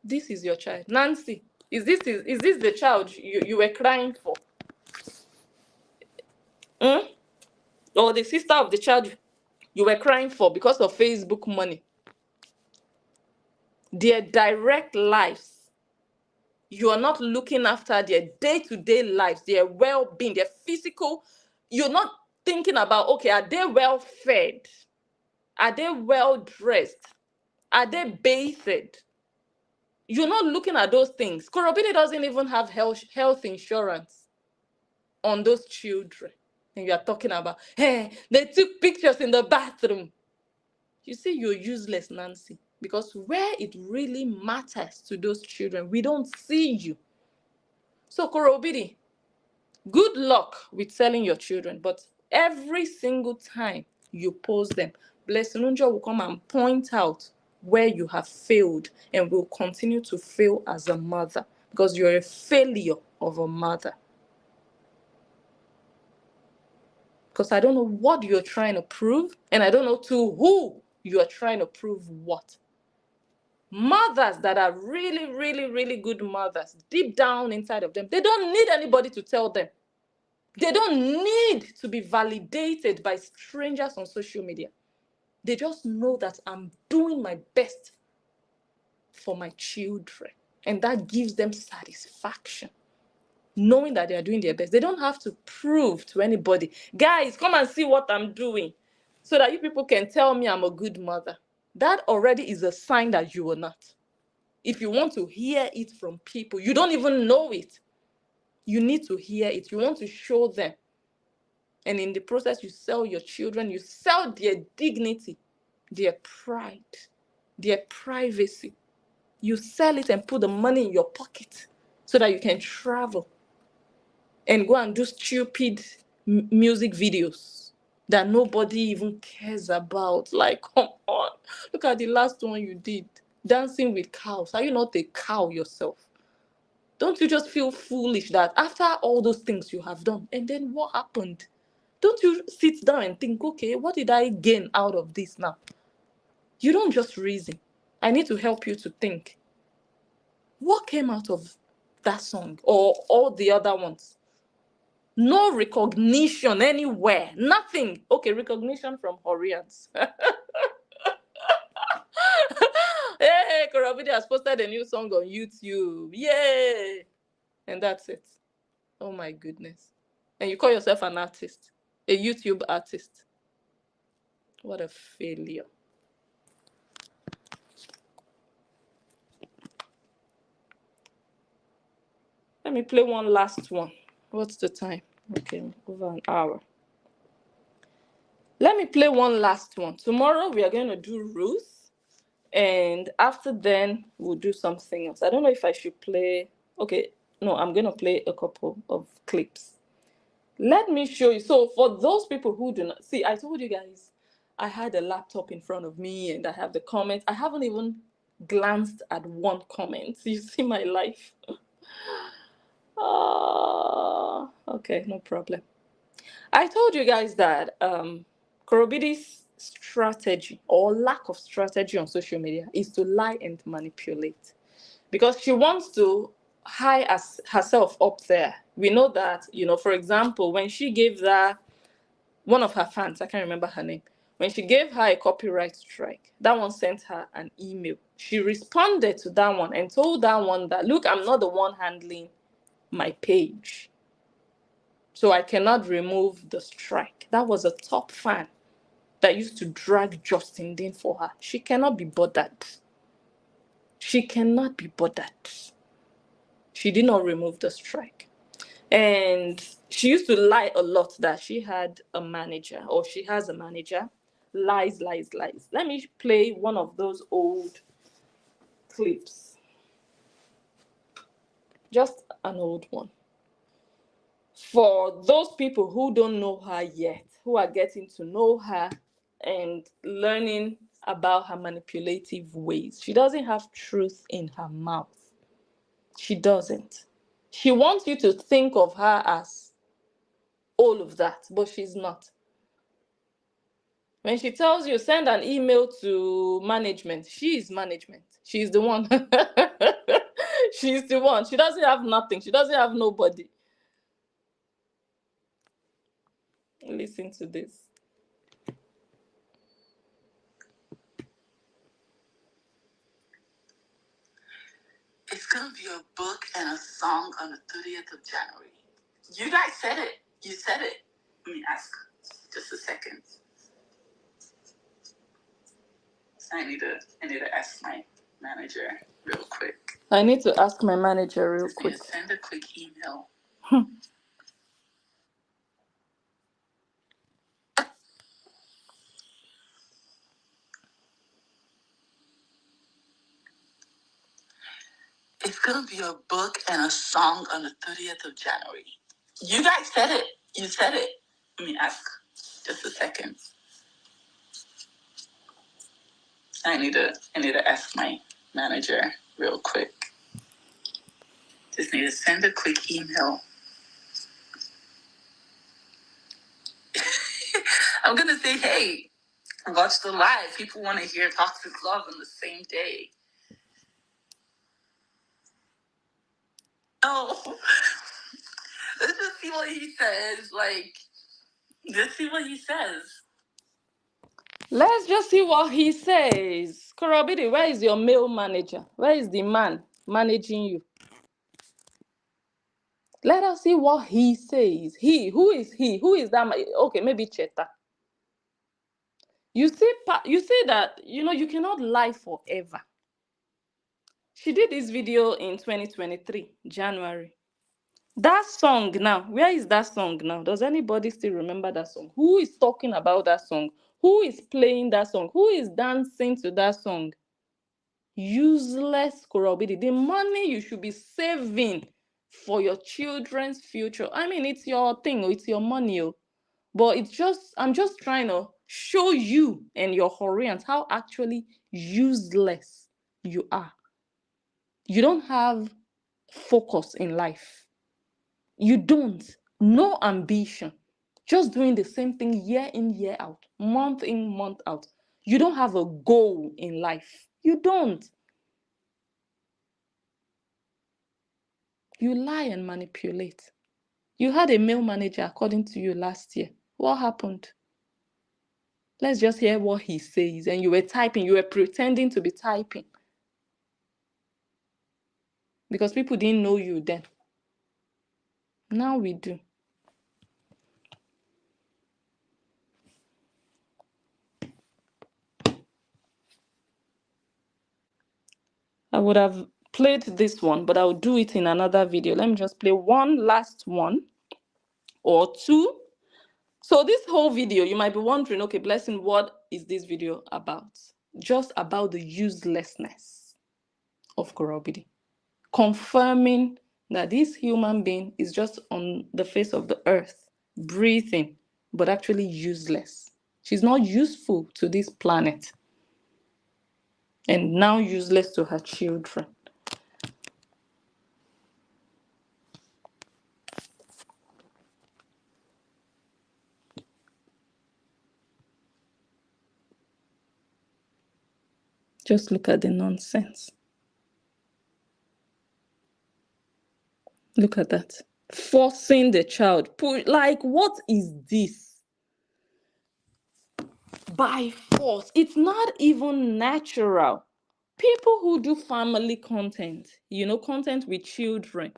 This is your child. Nancy, is this the child you were crying for? Or the sister of the child you were crying for because of Facebook money? Their direct lives, you are not looking after their day-to-day lives, their well-being, their physical. You're not thinking about, okay, are they well fed? Are they well dressed? Are they bathed? You're not looking at those things. Korra Obidi doesn't even have health insurance on those children. And you are talking about, hey, they took pictures in the bathroom. You see, you're useless, Nancy, because where it really matters to those children, we don't see you. So Korobidi, good luck with selling your children, but every single time you post them, Blessing Unjo will come and point out where you have failed and will continue to fail as a mother because you're a failure of a mother. Because I don't know what you're trying to prove, and I don't know to who you are trying to prove what. Mothers that are really, really, really good mothers, deep down inside of them, they don't need anybody to tell them. They don't need to be validated by strangers on social media. They just know that I'm doing my best for my children. And that gives them satisfaction, knowing that they are doing their best. They don't have to prove to anybody, guys, come and see what I'm doing, so that you people can tell me I'm a good mother. That already is a sign that you are not. If you want to hear it from people, you don't even know it. You need to hear it. You want to show them. And in the process, you sell your children, you sell their dignity, their pride, their privacy. You sell it and put the money in your pocket so that you can travel and go and do stupid music videos that nobody even cares about. Like, come on. Look at the last one you did, dancing with cows. Are you not a cow yourself? Don't you just feel foolish that after all those things you have done, and then what happened? Don't you sit down and think, okay, what did I gain out of this now? You don't just reason. I need to help you to think. What came out of that song or all the other ones? No recognition anywhere. Nothing. Okay, recognition from Horians. Hey, Korobidi has posted a new song on YouTube. Yay! And that's it. Oh my goodness. And you call yourself an artist, a YouTube artist. What a failure. Let me play one last one. What's the time? Okay, over an hour. Let me play one last one. Tomorrow we are going to do Ruth. And after then, we'll do something else. I don't know if I should play. Okay, no, I'm going to play a couple of clips. Let me show you. So for those people who do not see, I told you guys, I had a laptop in front of me and I have the comments. I haven't even glanced at one comment. You see my life. Okay, no problem. I told you guys that Korobidi's strategy or lack of strategy on social media is to lie and manipulate, because she wants to high as herself up there. We know that, for example, when she gave that one of her fans, I can't remember her name, when she gave her a copyright strike, that one sent her an email. She responded to that one and told that one that, look, I'm not the one handling my page, so I cannot remove the strike. That was a top fan that used to drag Justin Dean for her. She cannot be bothered. She cannot be bothered. She did not remove the strike. And she used to lie a lot that she had a manager or she has a manager. Lies, lies, lies. Let me play one of those old clips. Just an old one. For those people who don't know her yet, who are getting to know her and learning about her manipulative ways. She doesn't have truth in her mouth. She doesn't. She wants you to think of her as all of that, but she's not. When she tells you send an email to management, she is management. She's the one. She's the one. She doesn't have nothing. She doesn't have nobody. Listen to this. It's going to be a book and a song on the 30th of January. You guys said it. You said it. Let me ask just a second. I need to ask my manager real quick. I need to ask my manager real quick. Send a quick email. It's going to be a book and a song on the 30th of January. You guys said it. You said it. Let me ask. Just a second. I need to ask my manager real quick. Just need to send a quick email. I'm gonna say, hey, watch the live. People want to hear Toxic Love on the same day. Oh, let's just see what he says. Let's see what he says. Let's just see what he says. Korobidi, where is your male manager? Where is the man managing you? Let us see what he says. He, who is he? Who is that? Okay, maybe Cheta. You see that, you cannot lie forever. She did this video in 2023, January. That song now, where is that song now? Does anybody still remember that song? Who is talking about that song? Who is playing that song? Who is dancing to that song? Useless Korobidi. The money you should be saving for your children's future. I mean, it's your thing, it's your money. But I'm just trying to show you and your Horians how actually useless you are. You don't have focus in life. You don't. No ambition. Just doing the same thing year in, year out, month in, month out. You don't have a goal in life. You don't. You lie and manipulate. You had a male manager according to you last year. What happened? Let's just hear what he says. And you were typing. You were pretending to be typing. Because people didn't know you then. Now we do. I would have played this one, but I'll do it in another video. Let me just play one last one or two. So this whole video, you might be wondering, okay, Blessing, what is this video about? Just about the uselessness of Korobidi. Confirming that this human being is just on the face of the earth, breathing, but actually useless. She's not useful to this planet. And now useless to her children. Just look at the nonsense. Look at that. Forcing the child. Like, what is this? By force. It's not even natural. People who do family content, content with children,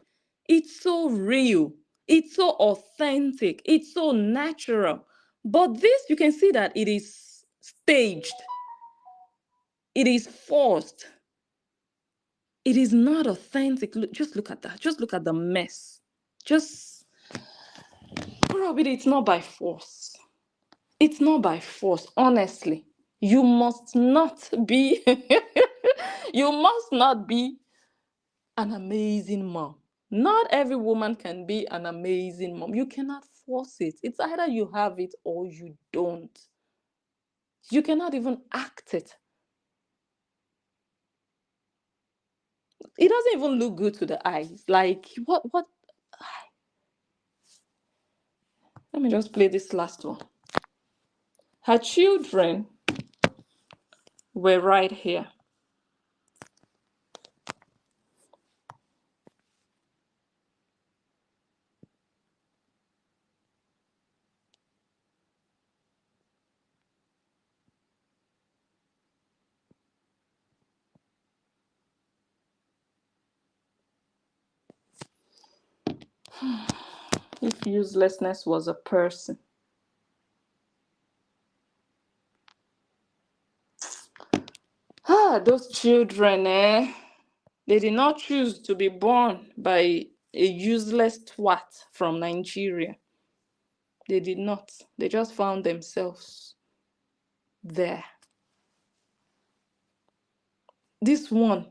it's so real. It's so authentic. It's so natural. But this, you can see that it is staged. It is forced. It is not authentic. Just look at that. Just look at the mess. Probably it's not by force. It's not by force, honestly. You must not be, you must not be an amazing mom. Not every woman can be an amazing mom. You cannot force it. It's either you have it or you don't. You cannot even act it. It doesn't even look good to the eyes. Like, what? Let me just play this last one. Her children were right here. If uselessness was a person. Those children, they did not choose to be born by a useless twat from Nigeria. They did not. They just found themselves there. This one,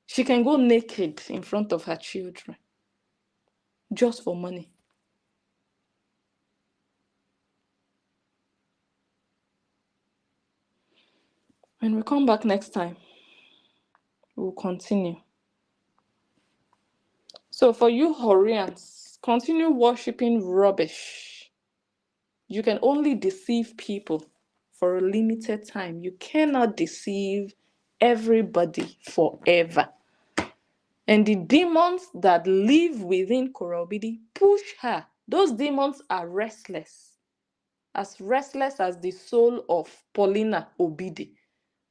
She can go naked in front of her children just for money. When we come back next time, we'll continue. So for you Horians, continue worshipping rubbish. You can only deceive people for a limited time. You cannot deceive everybody forever. And the demons that live within Korra Obidi push her. Those demons are restless as the soul of Paulina Obidi.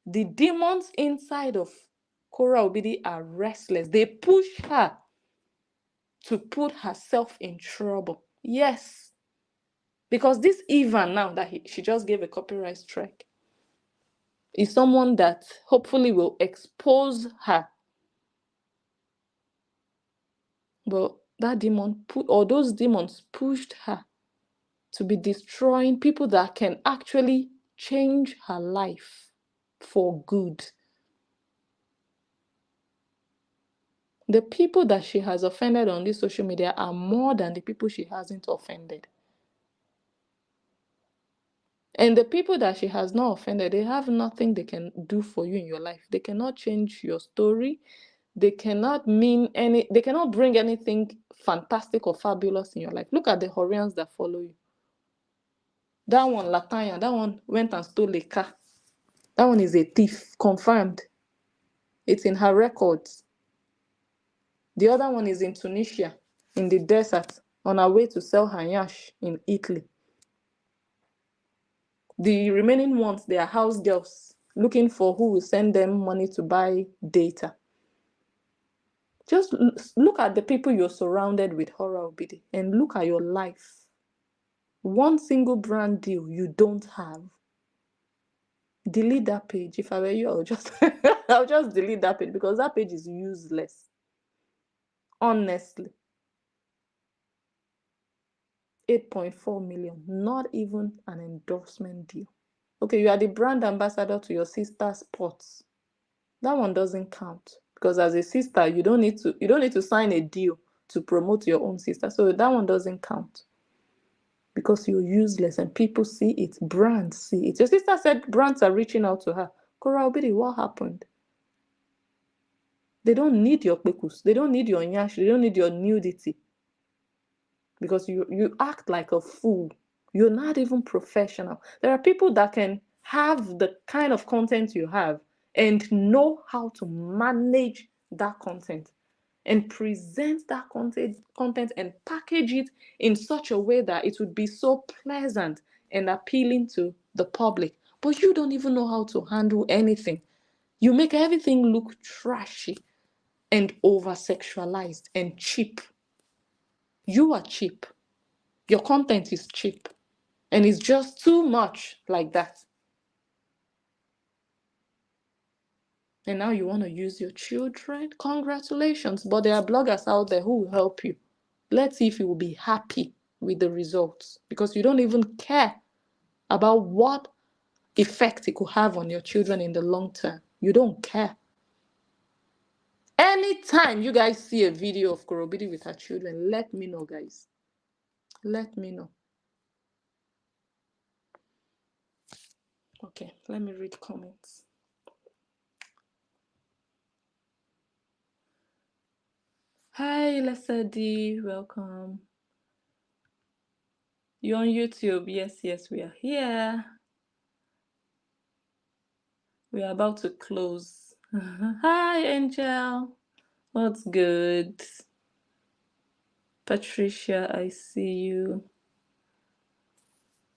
The demons inside of Korra Obidi are restless. They push her to put herself in trouble. Yes. Because this Ivan now that she just gave a copyright strike is someone that hopefully will expose her. But that demon those demons pushed her to be destroying people that can actually change her life for good. The people that she has offended on this social media are more than the people she hasn't offended. And the people that she has not offended, they have nothing they can do for you in your life. They cannot change your story. They cannot bring anything fantastic or fabulous in your life. Look at the Horians that follow you. That one, Latanya, that one went and stole a car. That one is a thief, confirmed. It's in her records. The other one is in Tunisia, in the desert, on her way to sell her yash in Italy. The remaining ones, they are house girls looking for who will send them money to buy data. Just look at the people you're surrounded with, Korra Obidi, and look at your life. One single brand deal you don't have. Delete that page. If I were you, I'll just delete that page because that page is useless. Honestly. 8.4 million, not even an endorsement deal. Okay, you are the brand ambassador to your sister's sports. That one doesn't count because as a sister, you don't need to sign a deal to promote your own sister. So that one doesn't count because you're useless and people see it. Brands see it. Your sister said brands are reaching out to her. Korra Obidi, what happened? They don't need your pekus. They don't need your nyash. They don't need your nudity because you act like a fool. You're not even professional. There are people that can have the kind of content you have and know how to manage that content and present that content and package it in such a way that it would be so pleasant and appealing to the public. But you don't even know how to handle anything. You make everything look trashy and over-sexualized and cheap. You are cheap. Your content is cheap. And it's just too much like that. And now you want to use your children? Congratulations. But there are bloggers out there who will help you. Let's see if you will be happy with the results. Because you don't even care about what effect it could have on your children in the long term. You don't care. Anytime you guys see a video of Korra Obidi with her children, let me know, guys. Let me know. Okay, let me read comments. Hi, Lessa D. Welcome. You're on YouTube. Yes, we are here. We are about to close. Hi, Angel. What's good? Patricia, I see you.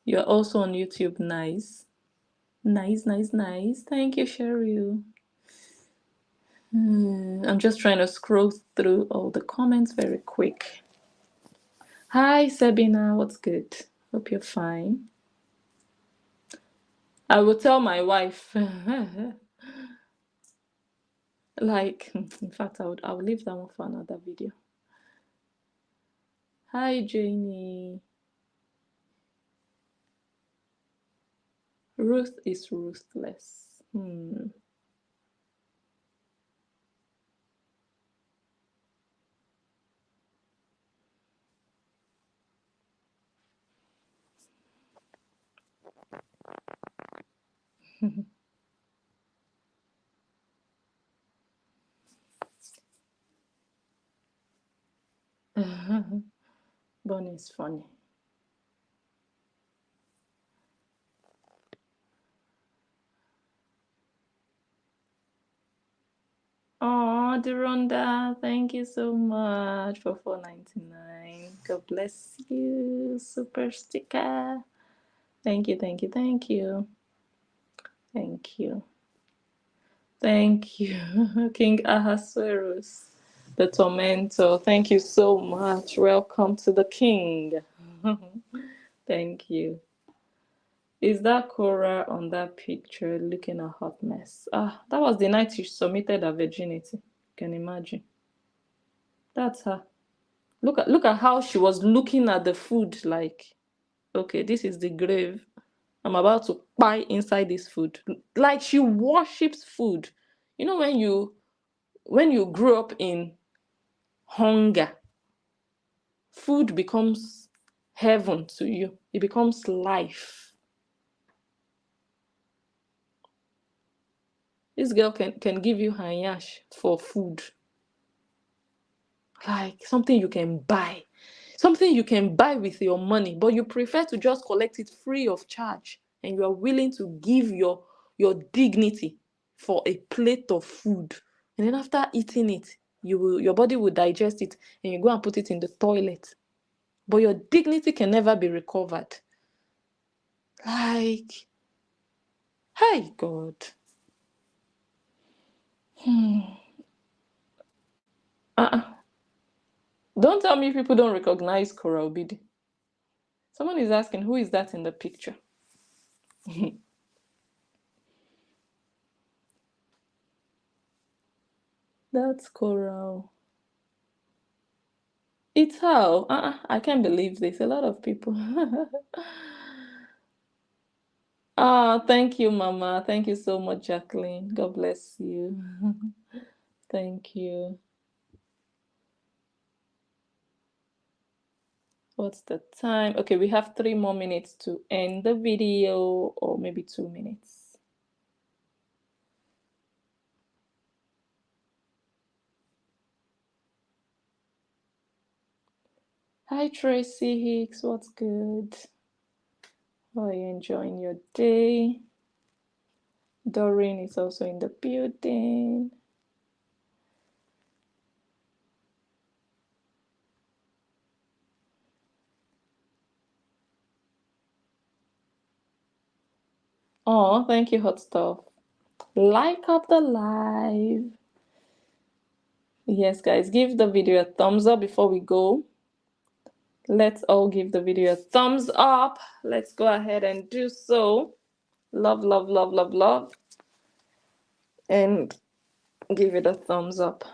You're also on YouTube. Nice. Nice. Thank you, Cheryl. I'm just trying to scroll through all the comments very quick. Hi, Sabina. What's good? Hope you're fine. I will tell my wife. Like, in fact, I would leave that one for another video. Hi, Janie. Ruth is ruthless. Bonnie is funny. Oh, Deronda, thank you so much for $4.99. God bless you. Super sticker. Thank you, thank you, thank you. Thank you. Thank you, King Ahasuerus, the tormentor. Thank you so much. Welcome to the king. Thank you. Is that Korra on that picture looking a hot mess? Ah, that was the night she submitted her virginity. You can imagine. That's her. Look at how she was looking at the food like, okay, this is the grave. I'm about to buy inside this food. Like she worships food. You know when you grew up in hunger, food becomes heaven to you. It becomes life. This girl can give you hanyash for food. Like something you can buy. Something you can buy with your money, but you prefer to just collect it free of charge. And you are willing to give your dignity for a plate of food. And then after eating it, your body will digest it and you go and put it in the toilet. But your dignity can never be recovered. Like, hey, God. Uh-uh. Don't tell me people don't recognize Korra Obidi. Someone is asking, who is that in the picture? That's Korra. It's how? I can't believe this. A lot of people. Ah, thank you, Mama. Thank you so much, Jacqueline. God bless you. Thank you. What's the time? Okay, we have 3 more minutes to end the video, or maybe 2 minutes. Hi, Tracy Hicks. What's good? How are you enjoying your day? Doreen is also in the building. Oh, thank you, Hot Stuff. Like up the live. Yes, guys, give the video a thumbs up before we go. Let's all give the video a thumbs up. Let's go ahead and do so. Love, love, love, love, love. And give it a thumbs up.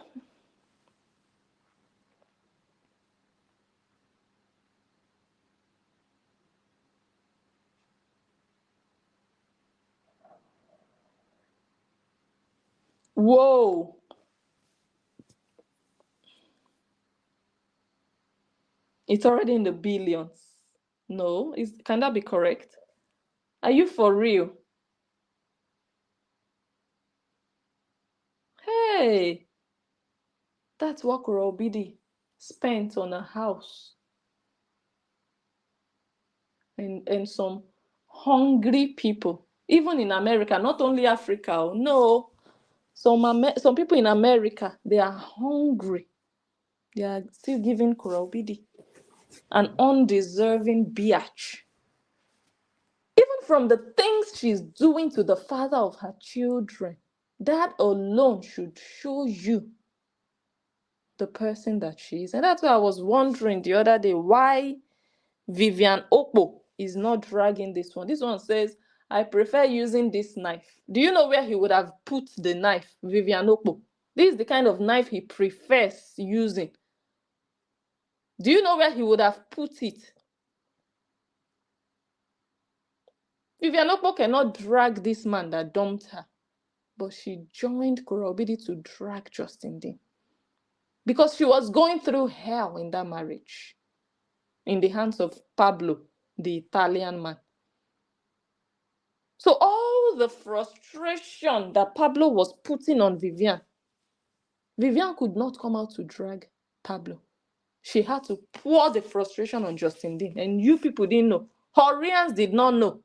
Whoa. It's already in the billions. No, can that be correct? Are you for real? Hey, that's what Korobidi spent on a house and some hungry people. Even in America, not only Africa. No, some people in America, they are hungry. They are still giving Korobidi an undeserving biatch. Even from the things she's doing to the father of her children, that alone should show you the person that she is. And that's why I was wondering the other day why Vivian Okpo is not dragging this one. This one says, I prefer using this knife. Do you know where he would have put the knife, Vivian Okpo? This is the kind of knife he prefers using. Do you know where he would have put it? Vivian Okpo cannot drag this man that dumped her. But she joined Korobidi to drag Justin Dean. Because she was going through hell in that marriage. In the hands of Pablo, the Italian man. So all the frustration that Pablo was putting on Vivian, Vivian could not come out to drag Pablo. She had to pour the frustration on Justin Dean. And you people didn't know. Horians did not know.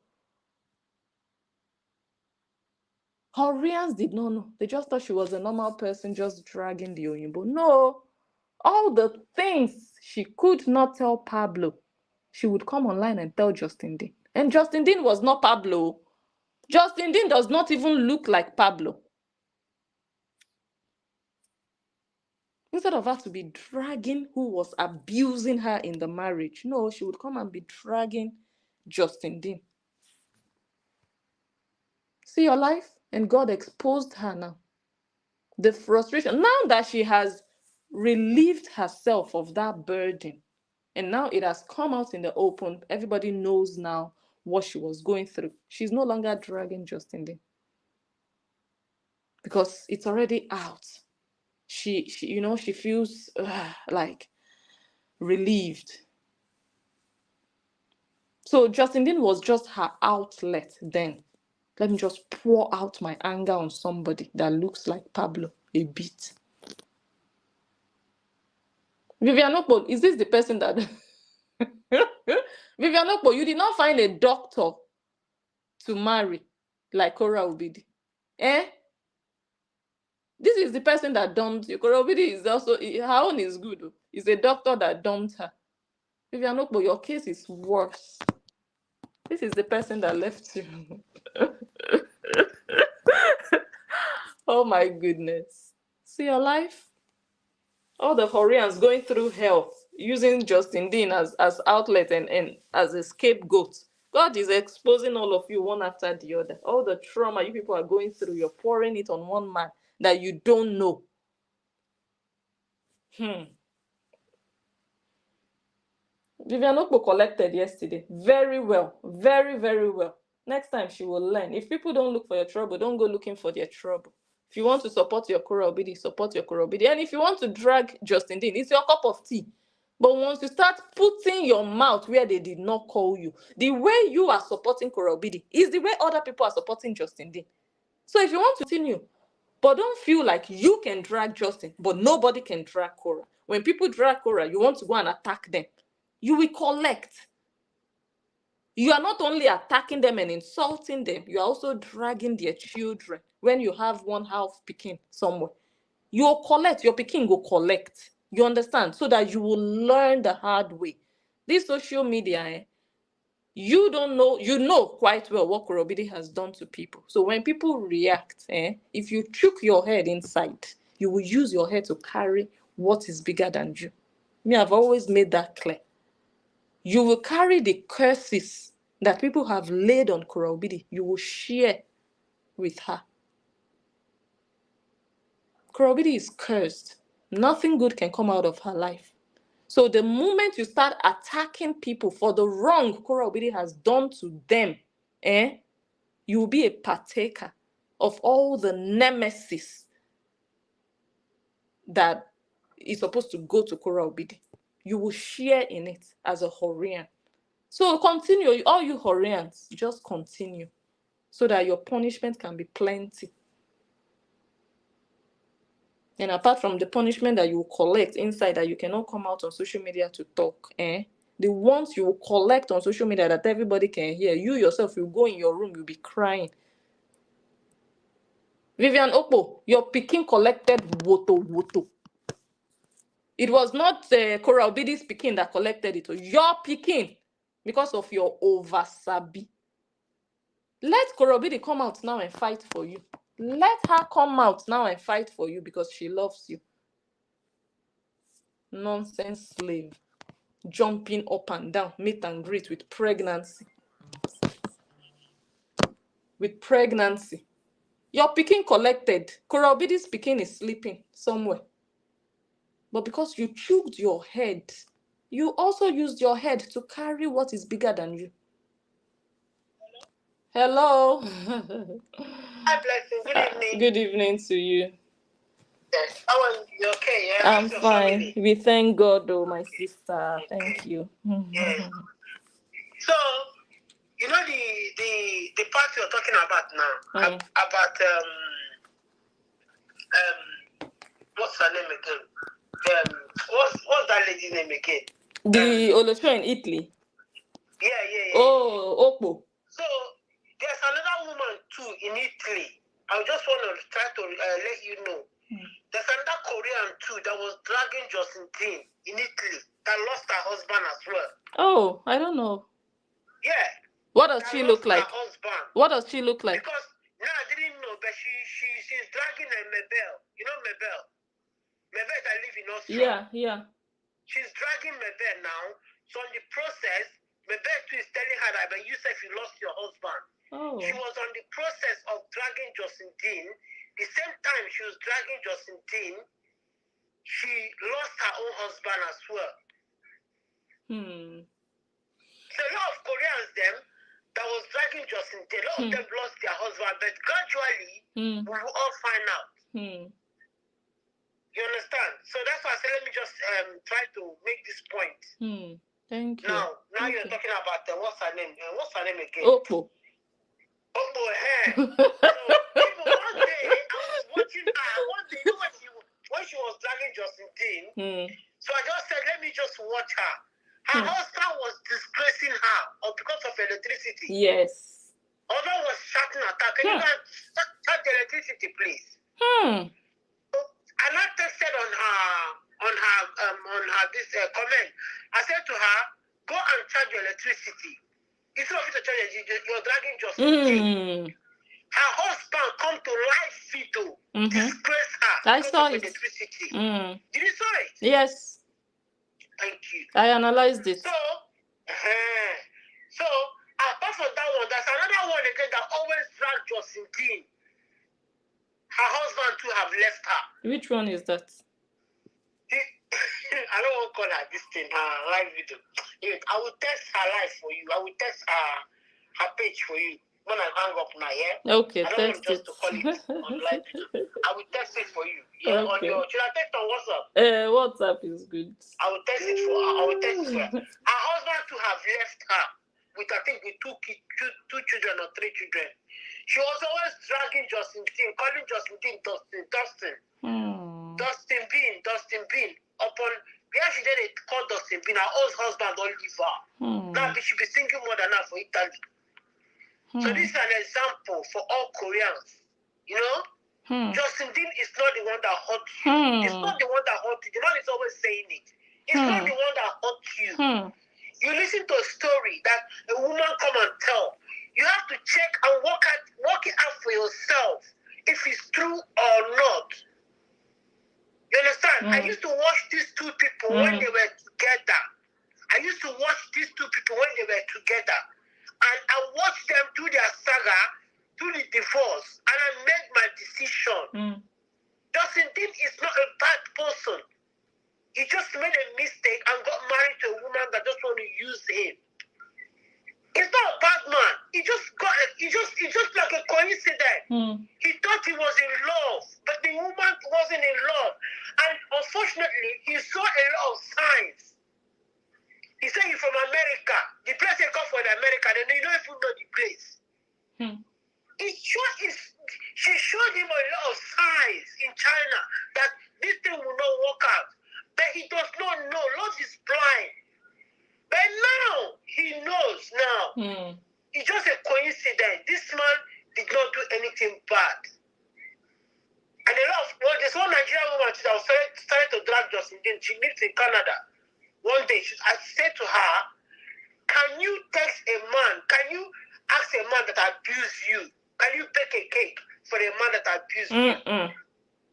Horians did not know. They just thought she was a normal person just dragging the Oyinbo. No. All the things she could not tell Pablo, she would come online and tell Justin Dean. And Justin Dean was not Pablo. Justin Dean does not even look like Pablo. Instead of her to be dragging who was abusing her in the marriage, no, she would come and be dragging Justin Dean. See your life? And God exposed her now. The frustration, now that she has relieved herself of that burden, and now it has come out in the open, everybody knows now what she was going through. She's no longer dragging Justin Dean. Because it's already out. She feels like relieved. So Justin Dean was just her outlet then. Let me just pour out my anger on somebody that looks like Pablo a bit. Vivian Okpo, is this the person that... Vivian Okpo, you did not find a doctor to marry like Korra Obidi. Eh? This is the person that dumped you. Korra Obidi is also... Her own is good. It's a doctor that dumped her. Vivian Okpo, your case is worse. This is the person that left you. Oh my goodness. See your life? All the Horians going through hell, using Justin Dean as outlet and as a scapegoat. God is exposing all of you one after the other. All the trauma you people are going through, you're pouring it on one man that you don't know. Vivian Okpo collected yesterday. Very well. Very, very well. Next time she will learn. If people don't look for your trouble, don't go looking for their trouble. If you want to support your Korra Obidi, support your Korra Obidi. And if you want to drag Justin Dean, it's your cup of tea. But once you start putting your mouth where they did not call you, the way you are supporting Korra Obidi is the way other people are supporting Justin Dean. So if you want to continue, but don't feel like you can drag Justin, but nobody can drag Korra. When people drag Korra, you want to go and attack them. You will collect. You are not only attacking them and insulting them, you are also dragging their children. When you have one half pikin somewhere, you will collect, your pikin will collect. You understand? So that you will learn the hard way. This social media, you don't know, you know quite well what Korra Obidi has done to people. So when people react, if you chook your head inside, you will use your head to carry what is bigger than you. Me, I've always made that clear. You will carry the curses that people have laid on Korra Obidi. You will share with her. Korra Obidi is cursed. Nothing good can come out of her life. So the moment you start attacking people for the wrong Korra Obidi has done to them, you will be a partaker of all the nemesis that is supposed to go to Korra Obidi. You will share in it as a Horian. So continue, all you Horians, just continue so that your punishment can be plenty. And apart from the punishment that you will collect inside that you cannot come out on social media to talk, the ones you will collect on social media that everybody can hear, you yourself, you go in your room, you'll be crying. Vivian Okpo, your pikin collected woto. It was not Korra Obidi's pikin that collected it, your pikin, because of your oversabi. Let Korra Obidi come out now and fight for you. Let her come out now and fight for you because she loves you. Nonsense slave. Jumping up and down, meet and greet with pregnancy. With pregnancy. Your pikin collected. Korra Obidi's pikin is sleeping somewhere. But because you choked your head, you also used your head to carry what is bigger than you. Hello. Hi, Blessing. Good evening. Good evening to you. Yes. How are you? Okay, yeah? I'm fine. We thank God, oh, my sister. Thank you. Yes. So, You know the part you're talking about now, about what's her name again? What's that lady's name again? The Olosho in Italy. Yeah. Oh, Oppo. So there's another woman too in Italy. I just want to try to let you know. There's another Korean too that was dragging Josephine in Italy that lost her husband as well. Oh, I don't know. Yeah. What does she look like? Her husband. What does she look like? Because now I didn't know, but she's dragging a Mabel. You know Mabel? Mabel that live in Austria. Yeah. She's dragging Mabel now. So in the process, Mabel too is telling her that, but you said you lost your husband. Oh. She was on the process of dragging Josephine. The same time she was dragging Josephine, she lost her own husband as well. So a lot of Koreans that was dragging Josephine, a lot of them lost their husband, but gradually we will all find out. You understand? So that's why I said let me just try to make this point. Thank you. Now you're talking about what's her name? What's her name again? Oppo. Oppo, So even one day I was watching her. One day, you know when she was dragging Josephine, so I just said let me just watch her. Her husband was disgracing her because of electricity. Yes. Other was shouting at her. Can you guys start the electricity, please? And I texted on her this comment. I said to her, go and charge your electricity. Instead of you to charge you're dragging Josephine. Her husband come to live video, disgrace her because of electricity. Did you saw it? Yes. Thank you. I analyzed it. So apart from that one, there's another one again that always drags Josephine. Her husband too have left her. Which one is that? I don't want to call her this thing, her live video. I will text her live for you. I will text her page for you when I hang up now, yeah? Okay, I don't want just to call it on live video. I will text it for you. Yeah, okay. Should I text on WhatsApp? WhatsApp is good. I will text it for her. I will text it for her. Her husband too have left her with two children or three children. She was always dragging Josephine, calling Josephine Dustin. Dustin Bean. Upon where she did it called Dustin Bean, her old husband don't leave her. Now she be single more than her for Italy. So this is an example for all Koreans. You know? Justin Dean is not the one that hurt you. It's not the one that hurt you. The man is always saying it. It's not the one that hurt you. You listen to a story that a woman come and tell. You have to check and work it out for yourself if it's true or not. You understand? I used to watch these two people when they were together. And I watched them do their saga, do the divorce, and I made my decision. Justin Dean is not a bad person. He just made a mistake and got married to a woman that just want to use him. He's not a bad man. It's just like a coincidence. He thought he was in love, but the woman wasn't in love. And unfortunately, he saw a lot of signs. He said he's from America. The place they come from America, they don't even know the place. She showed him a lot of signs in China that this thing will not work out. But he does not know. Love is blind. But now, he knows now. It's just a coincidence. This man did not do anything bad. And there's one Nigerian woman that started to drag Justin Dean. She lives in Canada. One day, I said to her, can you text a man? Can you ask a man that abused you? Can you bake a cake for a man that abused you?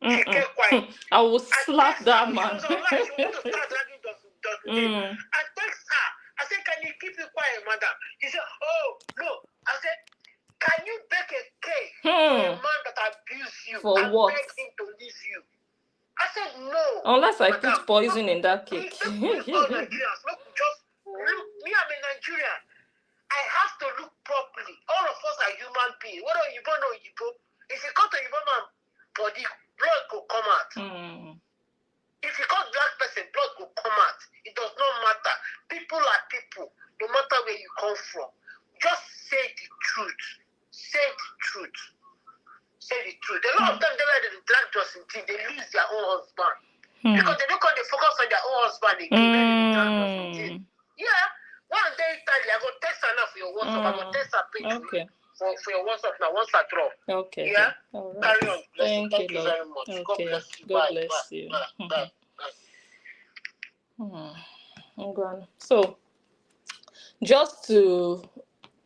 She kept quiet. I will slap that man. She was online. She wanted to start dragging Justin Dean. I text her. I said, can you keep it quiet, madam? He said, oh, no. I said, can you bake a cake for a man that abused you? For what? Beg him to leave you. I said, no. Unless I put poison in that cake. All Nigerians, look, me, I'm a Nigerian. I have to look properly. All of us are human beings. Whether you born or you go, if you cut a human man body, blood will come out. If you cut black person, blood will come out. It does not matter. People are people, no matter where you come from. Just woman again. Then you join us again. Yeah. One day Italy, I go text her now for your WhatsApp. I go text her page for your WhatsApp now. Once I drop. Okay. Yeah. All right. Carry on. Blessing. Thank you Lord. very much. Okay. God bless you. God Bye. bless Bye. you. Bye. Bye. So, just to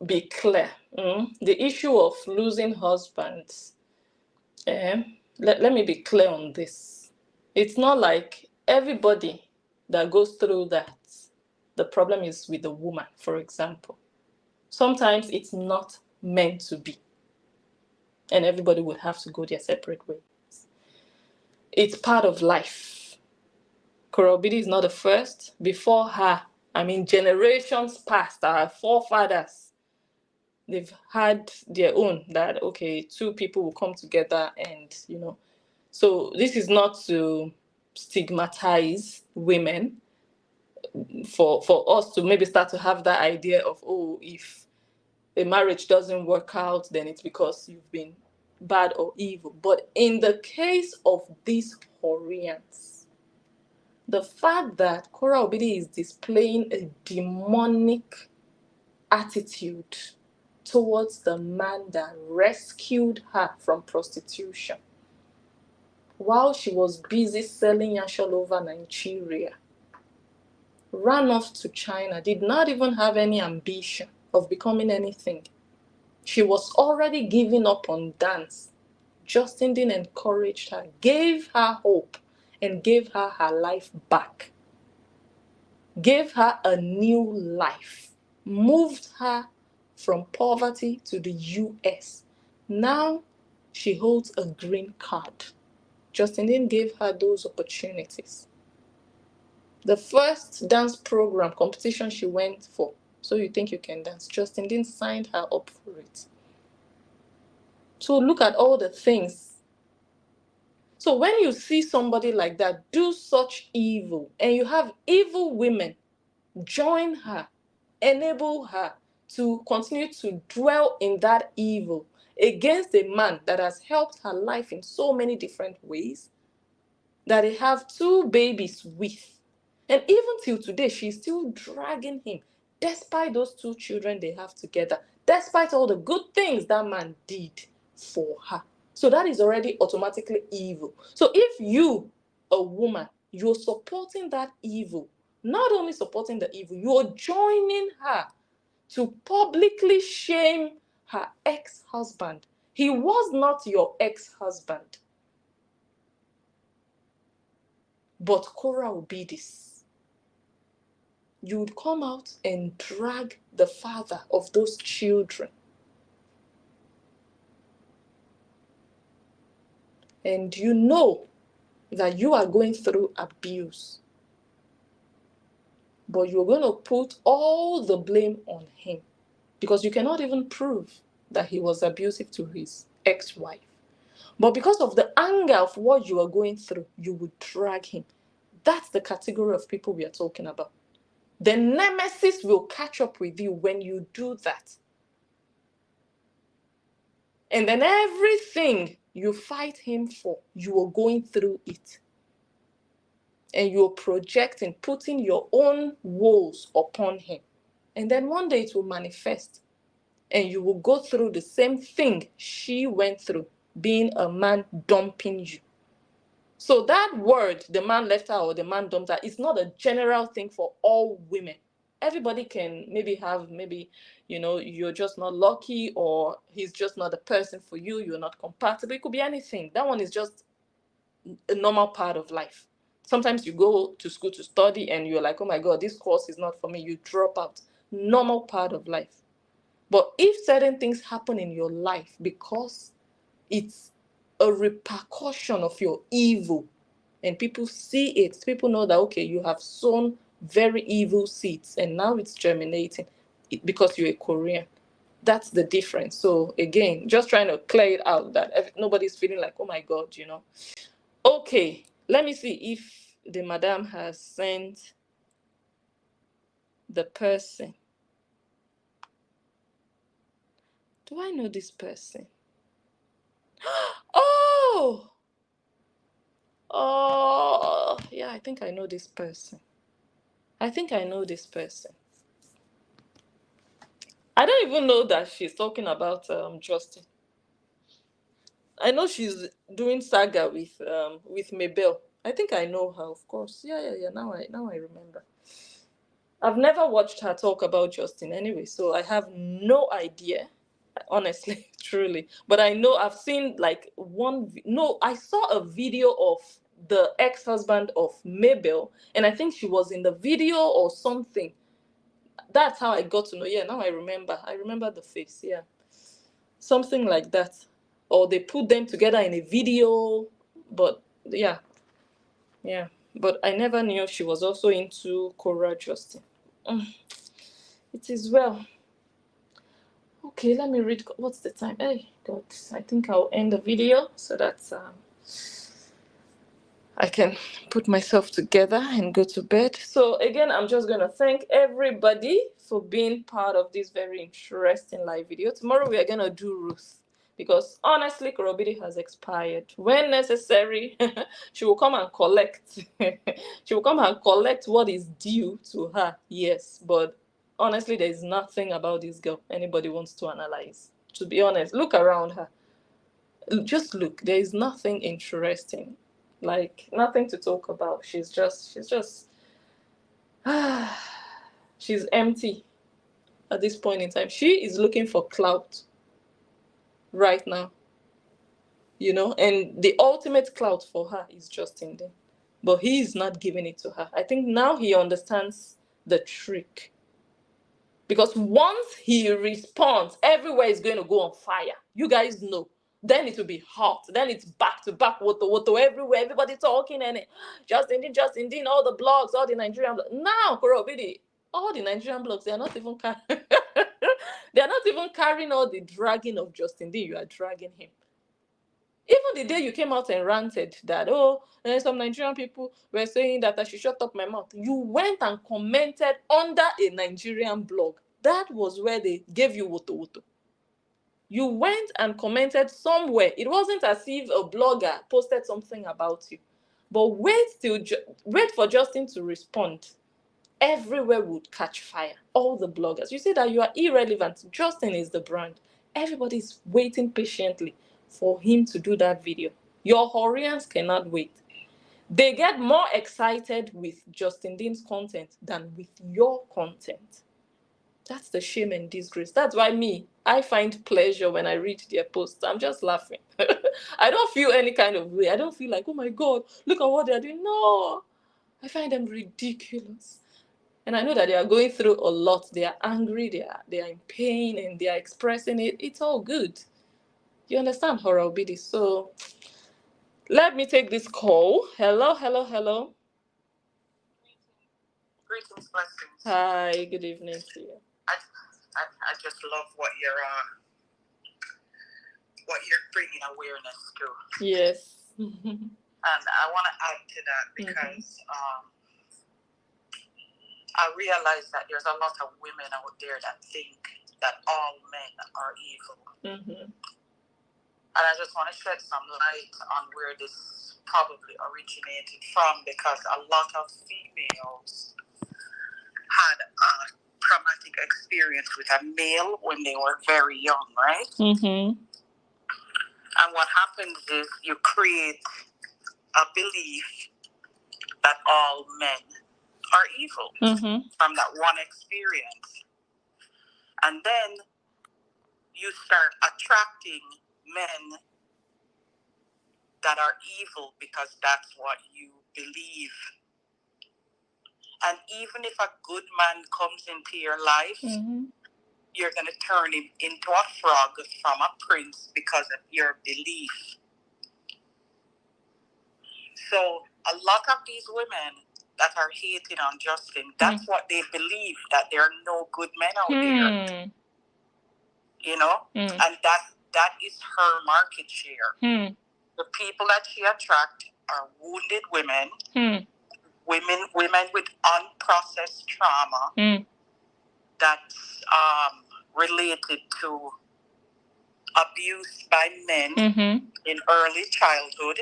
be clear, the issue of losing husbands, let me be clear on this. It's not like everybody that goes through that, the problem is with the woman, for example. Sometimes it's not meant to be, and everybody would have to go their separate ways. It's part of life. Korobidi is not the first. Before her, generations past, our forefathers, they've had their own, that, okay, two people will come together and, So this is not to stigmatize women, for us to maybe start to have that idea of, oh, if a marriage doesn't work out, then it's because you've been bad or evil. But in the case of these Horians, the fact that Korra Obidi is displaying a demonic attitude towards the man that rescued her from prostitution while she was busy selling yash all over Nigeria, ran off to China, did not even have any ambition of becoming anything. She was already giving up on dance. Justin Dean encouraged her, gave her hope, and gave her her life back. Gave her a new life. Moved her from poverty to the US. Now she holds a green card. Justin Dean gave her those opportunities. The first dance program competition she went for, So You Think You Can Dance, Justin Dean signed her up for it. So look at all the things. So when you see somebody like that do such evil, and you have evil women join her, enable her to continue to dwell in that evil against a man that has helped her life in so many different ways, that they have 2 babies with. And even till today, she's still dragging him, despite those 2 children they have together, despite all the good things that man did for her. So that is already automatically evil. So if you, a woman, you're supporting that evil, not only supporting the evil, you're joining her to publicly shame her ex-husband. He was not your ex-husband. But Korra will be this. You would come out and drag the father of those children. And you know that you are going through abuse. But you're going to put all the blame on him, because you cannot even prove that he was abusive to his ex-wife. But because of the anger of what you are going through, you would drag him. That's the category of people we are talking about. The nemesis will catch up with you when you do that. And then everything you fight him for, you are going through it. And you're projecting, putting your own woes upon him. And then one day it will manifest. And you will go through the same thing she went through, being a man dumping you. So that word, the man left her or the man dumped her, is not a general thing for all women. Everybody can maybe you're just not lucky, or he's just not the person for you, you're not compatible. It could be anything. That one is just a normal part of life. Sometimes you go to school to study and you're like, oh my God, this course is not for me. You drop out. Normal part of life. But if certain things happen in your life because it's a repercussion of your evil, and people see it, people know that, okay, you have sown very evil seeds and now it's germinating because you're a Korean. That's the difference. So again, just trying to clear it out that nobody's feeling like, oh my God, Okay, let me see if the madam has sent the person. Do I know this person? Oh, yeah, I think I know this person. I think I know this person. I don't even know that she's talking about Justin. I know she's doing saga with Mabel. I think I know her, of course. Yeah, yeah, yeah. Now I remember. I've never watched her talk about Justin anyway, so I have no idea, honestly, truly. But I know I've seen like no, I saw a video of the ex-husband of Mabel, and I think she was in the video or something. That's how I got to know. Yeah, now I remember. I remember the face. Yeah, something like that. Or they put them together in a video. But yeah, yeah. But I never knew she was also into Korra Justin. It is well. Okay, let me read. What's the time? Hey, God, I think I'll end the video so that I can put myself together and go to bed. So again, I'm just gonna thank everybody for being part of this very interesting live video. Tomorrow we are gonna do Ruth because honestly, Korobidi has expired. When necessary, she will come and collect. She will come and collect what is due to her. Yes, but honestly, there is nothing about this girl anybody wants to analyze. To be honest, look around her. Just look. There is nothing interesting, like nothing to talk about. She's just she's empty at this point in time. She is looking for clout right now, and the ultimate clout for her is Justin Dean, but he is not giving it to her. I think now he understands the trick. Because once he responds, everywhere is going to go on fire. You guys know. Then it will be hot. Then it's back to back, woto everywhere. Everybody talking and Justin Dean, all the blogs, all the Nigerian blogs. Now, Korobidi, all the Nigerian blogs, they are not even they are not even carrying all the dragging of Justin Dean. You are dragging him. Even the day you came out and ranted that, some Nigerian people were saying that I should shut up my mouth, you went and commented under a Nigerian blog. That was where they gave you woto woto. You went and commented somewhere. It wasn't as if a blogger posted something about you. But wait for Justin to respond. Everywhere would catch fire. All the bloggers. You say that you are irrelevant. Justin is the brand. Everybody's waiting patiently for him to do that video. Your Horians cannot wait. They get more excited with Justin Dean's content than with your content. That's the shame and disgrace. That's why I find pleasure when I read their posts. I'm just laughing. I don't feel any kind of way. I don't feel like, oh my God, look at what they're doing. No, I find them ridiculous. And I know that they are going through a lot. They are angry, they are in pain, and they are expressing it. It's all good. You understand, Horror Obidi? So let me take this call. Hello, hello, hello. Greetings, blessings. Hi, good evening to you. I just love what you're bringing awareness to. Yes. And I want to add to that because I realize that there's a lot of women out there that think that all men are evil. And I just want to shed some light on where this probably originated from, because a lot of females had a traumatic experience with a male when they were very young, right? And what happens is you create a belief that all men are evil from that one experience. And then you start attracting men that are evil because that's what you believe. And even if a good man comes into your life, you're going to turn him into a frog from a prince because of your belief. So a lot of these women that are hating on Justin, that's what they believe, that there are no good men out there. And that is her market share. The people that she attracts are wounded women, women with unprocessed trauma that's related to abuse by men in early childhood.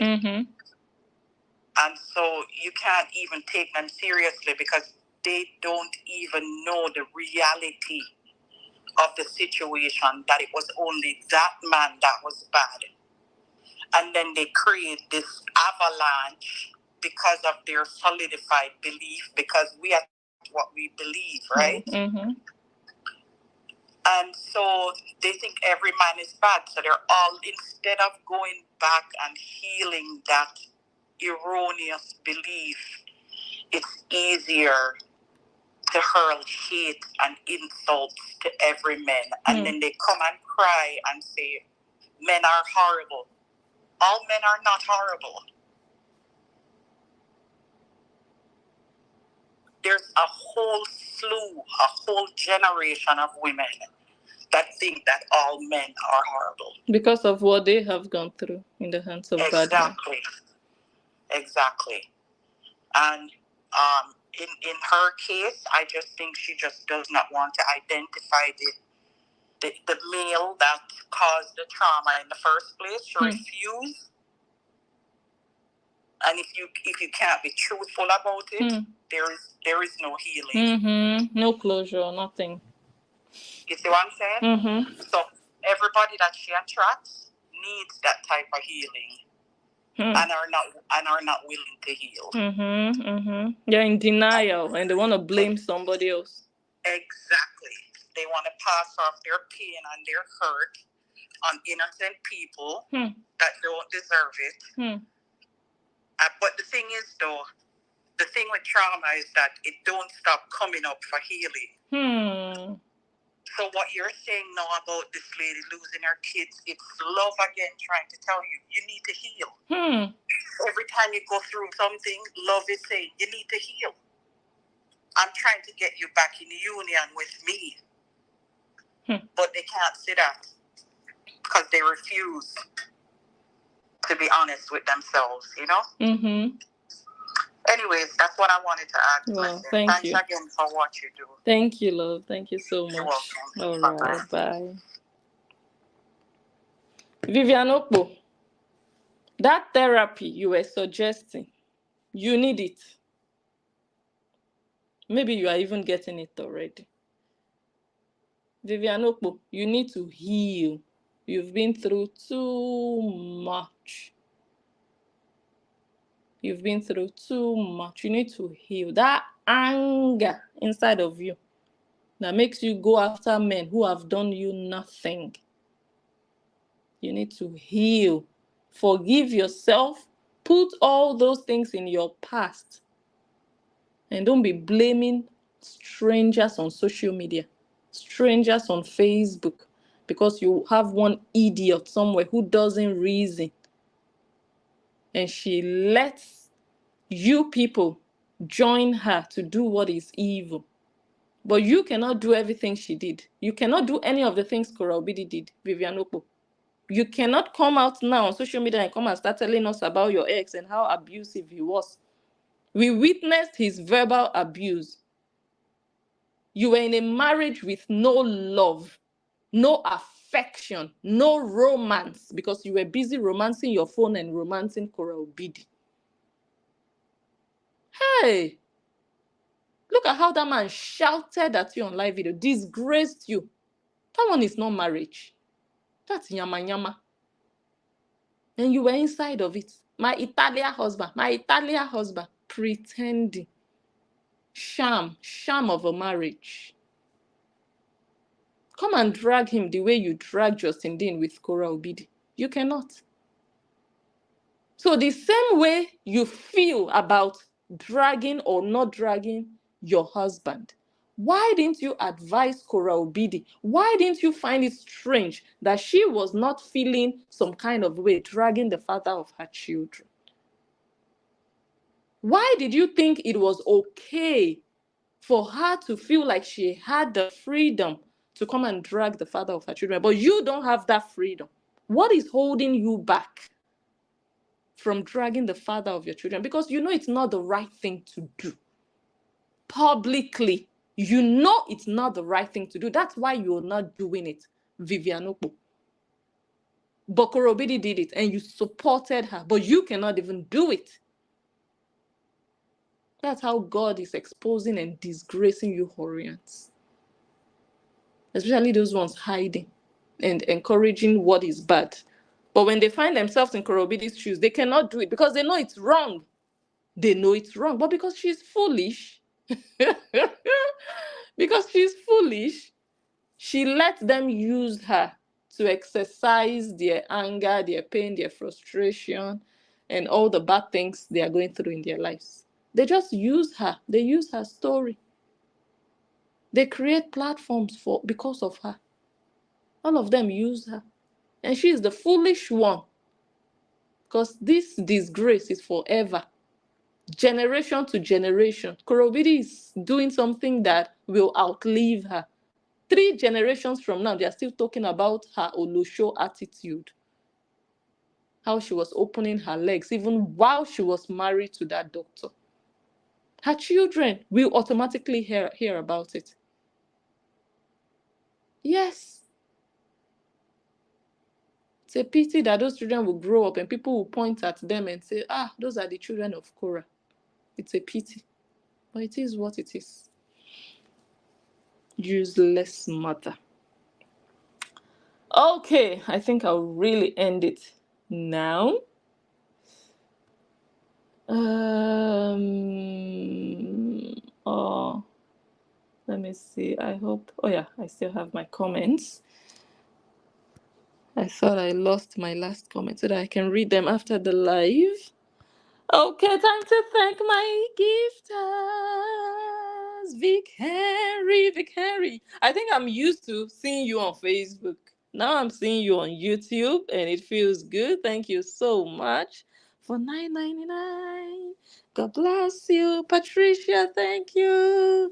And so you can't even take them seriously because they don't even know the reality of the situation, that it was only that man that was bad. And then they create this avalanche because of their solidified belief, because we are what we believe, right? Mm-hmm. And so they think every man is bad. So they're all, instead of going back and healing that erroneous belief, it's easier to hurl hate and insults to every man. And then they come and cry and say, men are horrible. All men are not horrible. There's a whole slew, a whole generation of women that think that all men are horrible. Because of what they have gone through in the hands of bad men. Exactly. And in her case, I just think she just does not want to identify the male that caused the trauma in the first place. She refused. And if you can't be truthful about it, there is no healing. No closure, nothing. You see what I'm saying? So everybody that she attracts needs that type of healing, and are not willing to heal. They're in denial and they want to blame somebody else. Exactly. They want to pass off their pain and their hurt on innocent people that don't deserve it. But the thing is, though, the thing with trauma is that it don't stop coming up for healing. So what you're saying now about this lady losing her kids, it's love again trying to tell you, you need to heal. Every time you go through something, love is saying, you need to heal. I'm trying to get you back in union with me. But they can't see that because they refuse to be honest with themselves, you know? Anyways, that's what I wanted to add. Well, Thanks you again for what you do. Thank you, love. Thank you so much. You're welcome. All right, bye. Vivian Okpo, that therapy you were suggesting, you need it. Maybe you are even getting it already. Vivian Okpo, you need to heal. You've been through too much. You've been through too much. You need to heal. That anger inside of you that makes you go after men who have done you nothing. You need to heal. Forgive yourself. Put all those things in your past. And don't be blaming strangers on social media, strangers on Facebook, because you have one idiot somewhere who doesn't reason. And she lets you people join her to do what is evil. But you cannot do everything she did. You cannot do any of the things Korra Obidi did, Vivian Okpo. You cannot come out now on social media and come and start telling us about your ex and how abusive he was. We witnessed his verbal abuse. You were in a marriage with no love, no affection, no romance, because you were busy romancing your phone and romancing Korra Obidi. Hey, look at how that man shouted at you on live video, disgraced you. That one is not marriage. That's yama yama. And you were inside of it. My Italian husband, pretending. Sham of a marriage. Come and drag him the way you drag Justin Dean with Korra Obidi. You cannot. So the same way you feel about dragging or not dragging your husband, why didn't you advise Korra Obidi? Why didn't you find it strange that she was not feeling some kind of way dragging the father of her children? Why did you think it was okay for her to feel like she had the freedom to come and drag the father of her children, but you don't have that freedom? What is holding you back from dragging the father of your children? Because you know it's not the right thing to do. Publicly, you know it's not the right thing to do. That's why you're not doing it, Vivian Okpo. But Korra Obidi did it and you supported her, but you cannot even do it. That's how God is exposing and disgracing you Horians. Especially those ones hiding and encouraging what is bad. But when they find themselves in Korobidi's shoes, they cannot do it because they know it's wrong. They know it's wrong. But because she's foolish, because she's foolish, she let them use her to exercise their anger, their pain, their frustration, and all the bad things they are going through in their lives. They just use her. They use her story. They create platforms for because of her. All of them use her. And she is the foolish one. Because this disgrace is forever. Generation to generation. Korobidi is doing something that will outlive her. 3 generations from now, they are still talking about her Olosho attitude. How she was opening her legs, even while she was married to that doctor. Her children will automatically hear about it. Yes. It's a pity that those children will grow up and people will point at them and say, those are the children of Korra. It's a pity. But it is what it is. Useless mother. Okay, I think I'll really end it now. Oh, let me see. I hope. Oh yeah, I still have my comments. I thought I lost my last comment so that I can read them after the live. Okay, time to thank my gifters. Vic Henry. I think I'm used to seeing you on Facebook. Now I'm seeing you on YouTube and it feels good. Thank you so much for $9.99. God bless you. Patricia, thank you.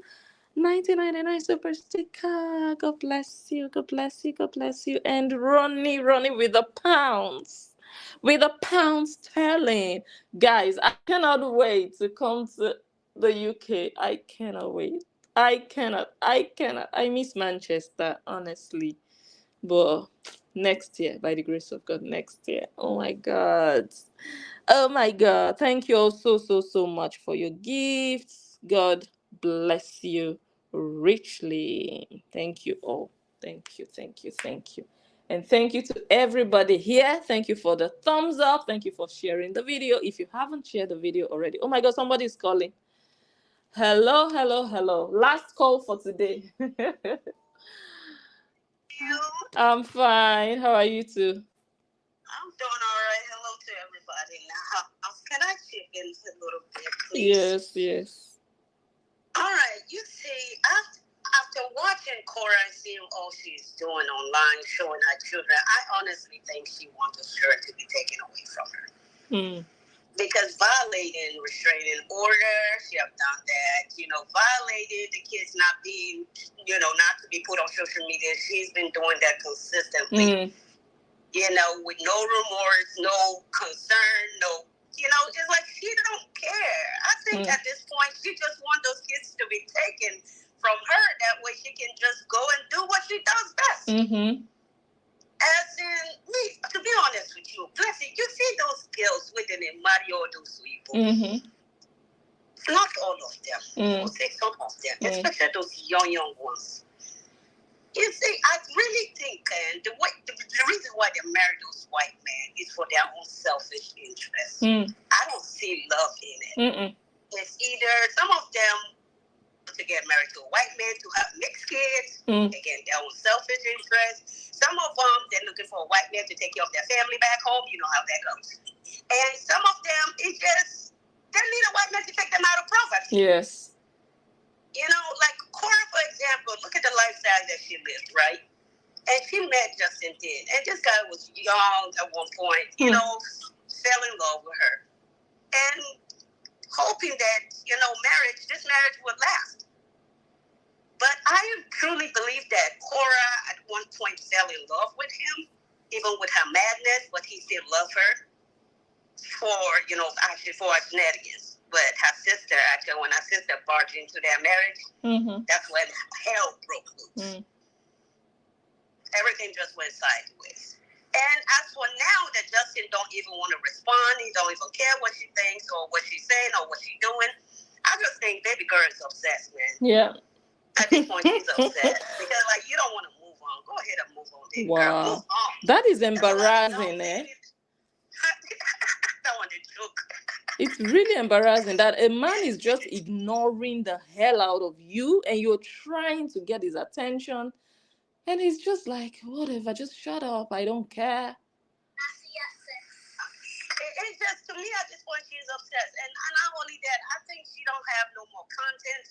1999 super sticker. God bless you. God bless you. God bless you. And Ronnie with the pounds. With the pounds sterling. Guys, I cannot wait to come to the UK. I cannot wait. I cannot. I miss Manchester, honestly. But next year, by the grace of God, next year. Oh my God. Oh my God. Thank you all so much for your gifts. God bless you richly. Thank you all. Thank you. And thank you to everybody here. Thank you for the thumbs up. Thank you for sharing the video. If you haven't shared the video already, oh my God, somebody's calling. Hello. Last call for today. I'm fine. How are you too? I'm doing all right. Hello to everybody. Now, can I check in a little bit, please? Yes. All right. You see, after watching Korra and seeing all she's doing online, showing her children, I honestly think she wants her shirt to be taken away from her. Because violating restraining order, she have done that. Violated the kids not being, not to be put on social media. She's been doing that consistently. With no remorse, no concern, just like she don't care. I think at this point, she just wants those kids to be taken from her. That way she can just go and do what she does best. As in, me, to be honest with you, Blessing, you see those girls with the name Mario Dosuibo. Not all of them. I will say some of them, especially those young ones. You see, I really think the reason why they marry those white men is for their own selfish interests. I don't see love in it. It's either some of them to get married to a white man to have mixed kids, again, their own selfish interests. Some of them, they're looking for a white man to take care of their family back home. You know how that goes. And some of them, it's just, they need a white man to take them out of poverty. Yes. Like Korra, for example, look at the lifestyle that she lived, right? And she met Justin Tin. And this guy was young at one point, fell in love with her. And hoping that, this marriage would last. But I truly believe that Korra at one point fell in love with him, even with her madness, but he still loved her for her shenanigans. But her sister, when her sister barged into their marriage, that's when hell broke loose. Everything just went sideways. And as for now, that Justin don't even want to respond, he don't even care what she thinks or what she's saying or what she's doing, I just think baby girl is obsessed, man. Yeah. At this point, she's obsessed because like you don't want to move on. Go ahead and move on, baby girl. Wow. Move on. That is There's a lot of young embarrassing, eh? ladies. That one is joke. It's really embarrassing that a man is just ignoring the hell out of you and you're trying to get his attention. And he's just like, whatever, just shut up. I don't care. It's just, to me, at this point, she's obsessed. And not only that, I think she don't have no more content,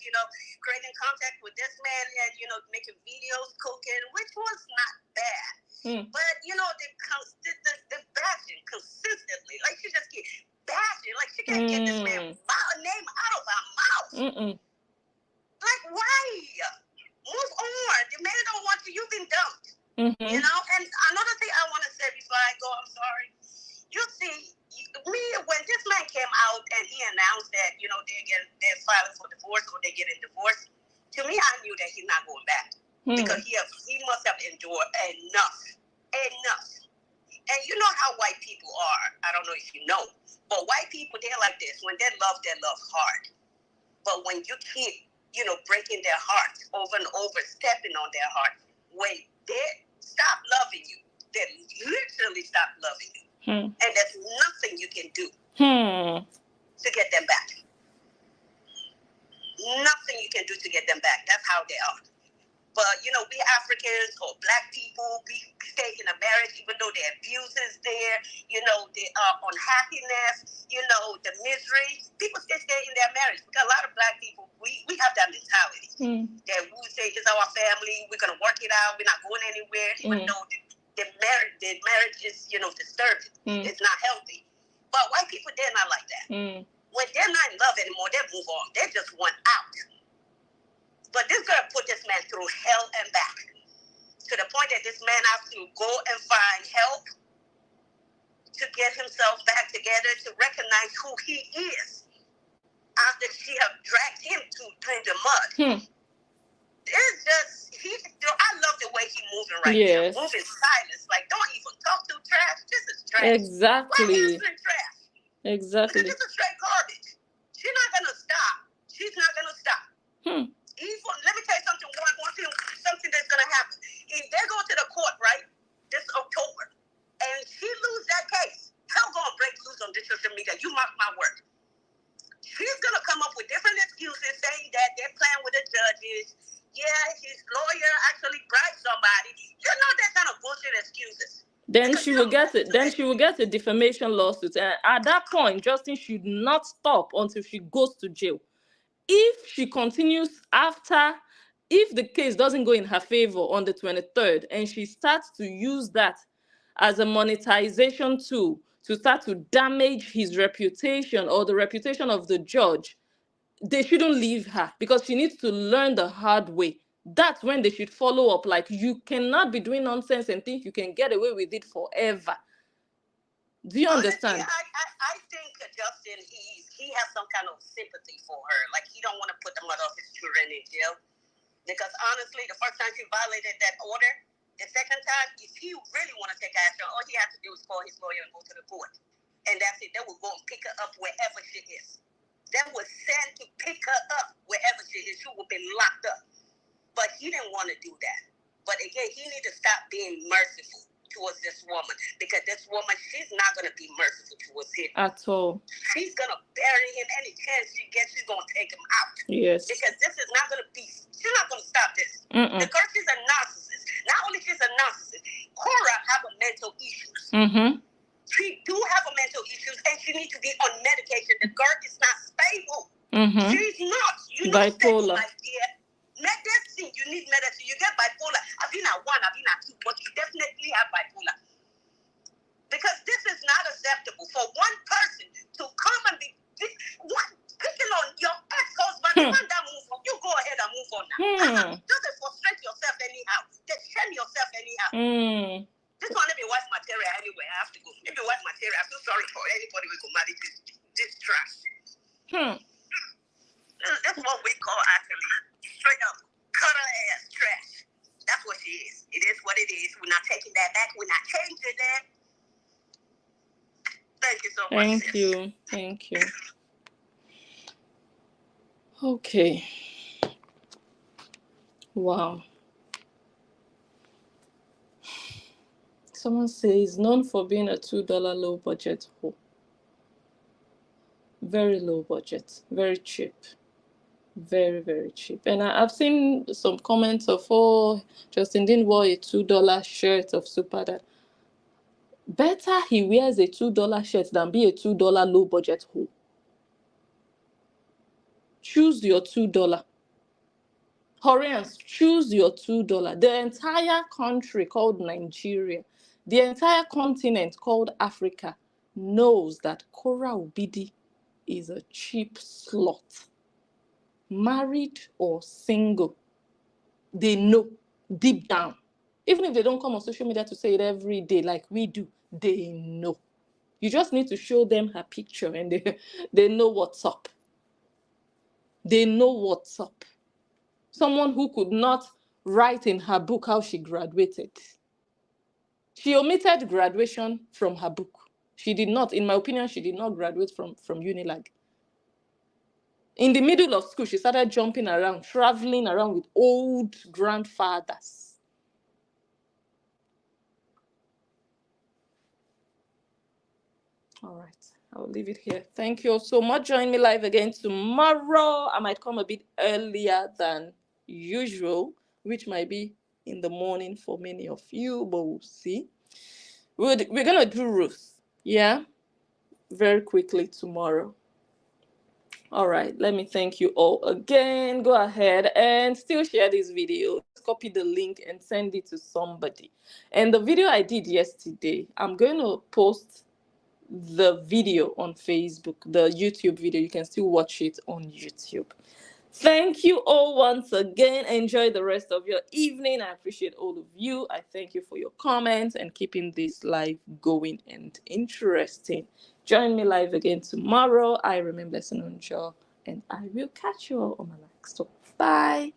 creating contact with this man and, making videos, cooking, which was not bad. But, the bashing consistently. Like, she just keeps bashing. Like, she can't get this man's name out of her mouth. Like, why? Move on. The man don't want you. You've been dumped. And another thing I want to say before I go, I'm sorry. You see, when this man came out and he announced that, they're filing for divorce or they're getting divorced, to me, I knew that he's not going back. Because he must have endured enough. And you know how white people are. I don't know if you know. But white people, they're like this. When they love hard. But when you keep, breaking their hearts over and over, stepping on their heart, when they stop loving you, they literally stop loving you. And there's nothing you can do to get them back. Nothing you can do to get them back. That's how they are. But, we Africans or black people, we stay in a marriage even though the abuse is there, the unhappiness, the misery. People still stay in their marriage. Because a lot of black people, we have that mentality. That we say, it's our family, we're going to work it out, we're not going anywhere, even though the marriage is, disturbed. It's not healthy. But white people, they're not like that. When they're not in love anymore, they move on. They just want out. But this girl put this man through hell and back. To the point that this man has to go and find help to get himself back together, to recognize who he is after she have dragged him to the mud. It's just, I love the way he's moving right now. Moving silence. Like, don't even talk to trash. This is trash. Exactly. Why answering trash? Exactly. Because this is straight garbage. She's not going to stop. She's not going to stop. Even, let me tell you something, something that's going to happen. If they go to the court, right, this October, and she lose that case, hell going to break loose on this social media. You mark my word. She's going to come up with different excuses saying that they're playing with the judges. Yeah, his lawyer actually bribed somebody. That kind of bullshit excuses. Then she will get it. Then she will get a defamation lawsuit. And at that point, Justin should not stop until she goes to jail. If she continues if the case doesn't go in her favor on the 23rd, and she starts to use that as a monetization tool to start to damage his reputation or the reputation of the judge, they shouldn't leave her because she needs to learn the hard way. That's when they should follow up. Like, you cannot be doing nonsense and think you can get away with it forever. Do you understand? I think Justin, he has some kind of sympathy for her. Like, he don't want to put the mother of his children in jail. Because honestly, the first time she violated that order, the second time, if he really want to take action, all he has to do is call his lawyer and go to the court. And that's it. They will go and pick her up wherever she is. They will send to pick her up wherever she is. She will be locked up. But he didn't want to do that. But again, he need to stop being merciful towards this woman, because this woman, she's not going to be merciful towards him at all. She's going to bury him any chance she gets. She's going to take him out. Yes. Because this is not going to be, she's not going to stop this. The girl, she's a narcissist. Not only she's a narcissist, Korra have a mental issues. She do have a mental issues, and she needs to be on medication. The girl is not stable. She's not. You know, stable, my dear. Medicine, you need medicine. You get bipolar. I've been at 1, I've been at 2, but you definitely have bipolar. Because this is not acceptable for one person to come and be picking on your ex-husband. You want that move on, you go ahead and move on now. Just frustrate yourself anyhow. Just shame yourself anyhow. This one, let me watch material anyway. I have to go. Let me watch material. I'm so sorry for anybody who will marry this trash. That's what we call actually straight up cut her ass trash. That's what she is. It is what it is. We're not taking that back. We're not changing that. Thank you so much. Thank you. Thank you. Okay. Wow. Someone says known for being a $2 low budget hoe. Very low budget, very cheap. Very, very cheap. And I've seen some comments of, oh, Justin Dean wore a $2 shirt of Super Dad. Better he wears a $2 shirt than be a $2 low budget hoe. Choose your $2. Koreans, choose your $2. The entire country called Nigeria, the entire continent called Africa knows that Korra Obidi is a cheap slut. Married or single, they know deep down. Even if they don't come on social media to say it every day like we do, they know. You just need to show them her picture and they know what's up. They know what's up. Someone who could not write in her book how she graduated. She omitted graduation from her book. She did not, in my opinion, she did not graduate from Unilag. In the middle of school, she started jumping around, traveling around with old grandfathers. All right, I'll leave it here. Thank you all so much. Join me live again tomorrow. I might come a bit earlier than usual, which might be in the morning for many of you, but we'll see. We're going to do Ruth, yeah, very quickly tomorrow. All right, let me thank you all again. Go ahead and still share this video. Just copy the link and send it to somebody. And the video I did yesterday, I'm going to post the video on Facebook, the YouTube video. You can still watch it on YouTube. Thank you all once again. Enjoy the rest of your evening. I appreciate all of you. I thank you for your comments and keeping this live going and interesting. Join me live again tomorrow. I remain blessed and on and I will catch you all on my next talk. Bye.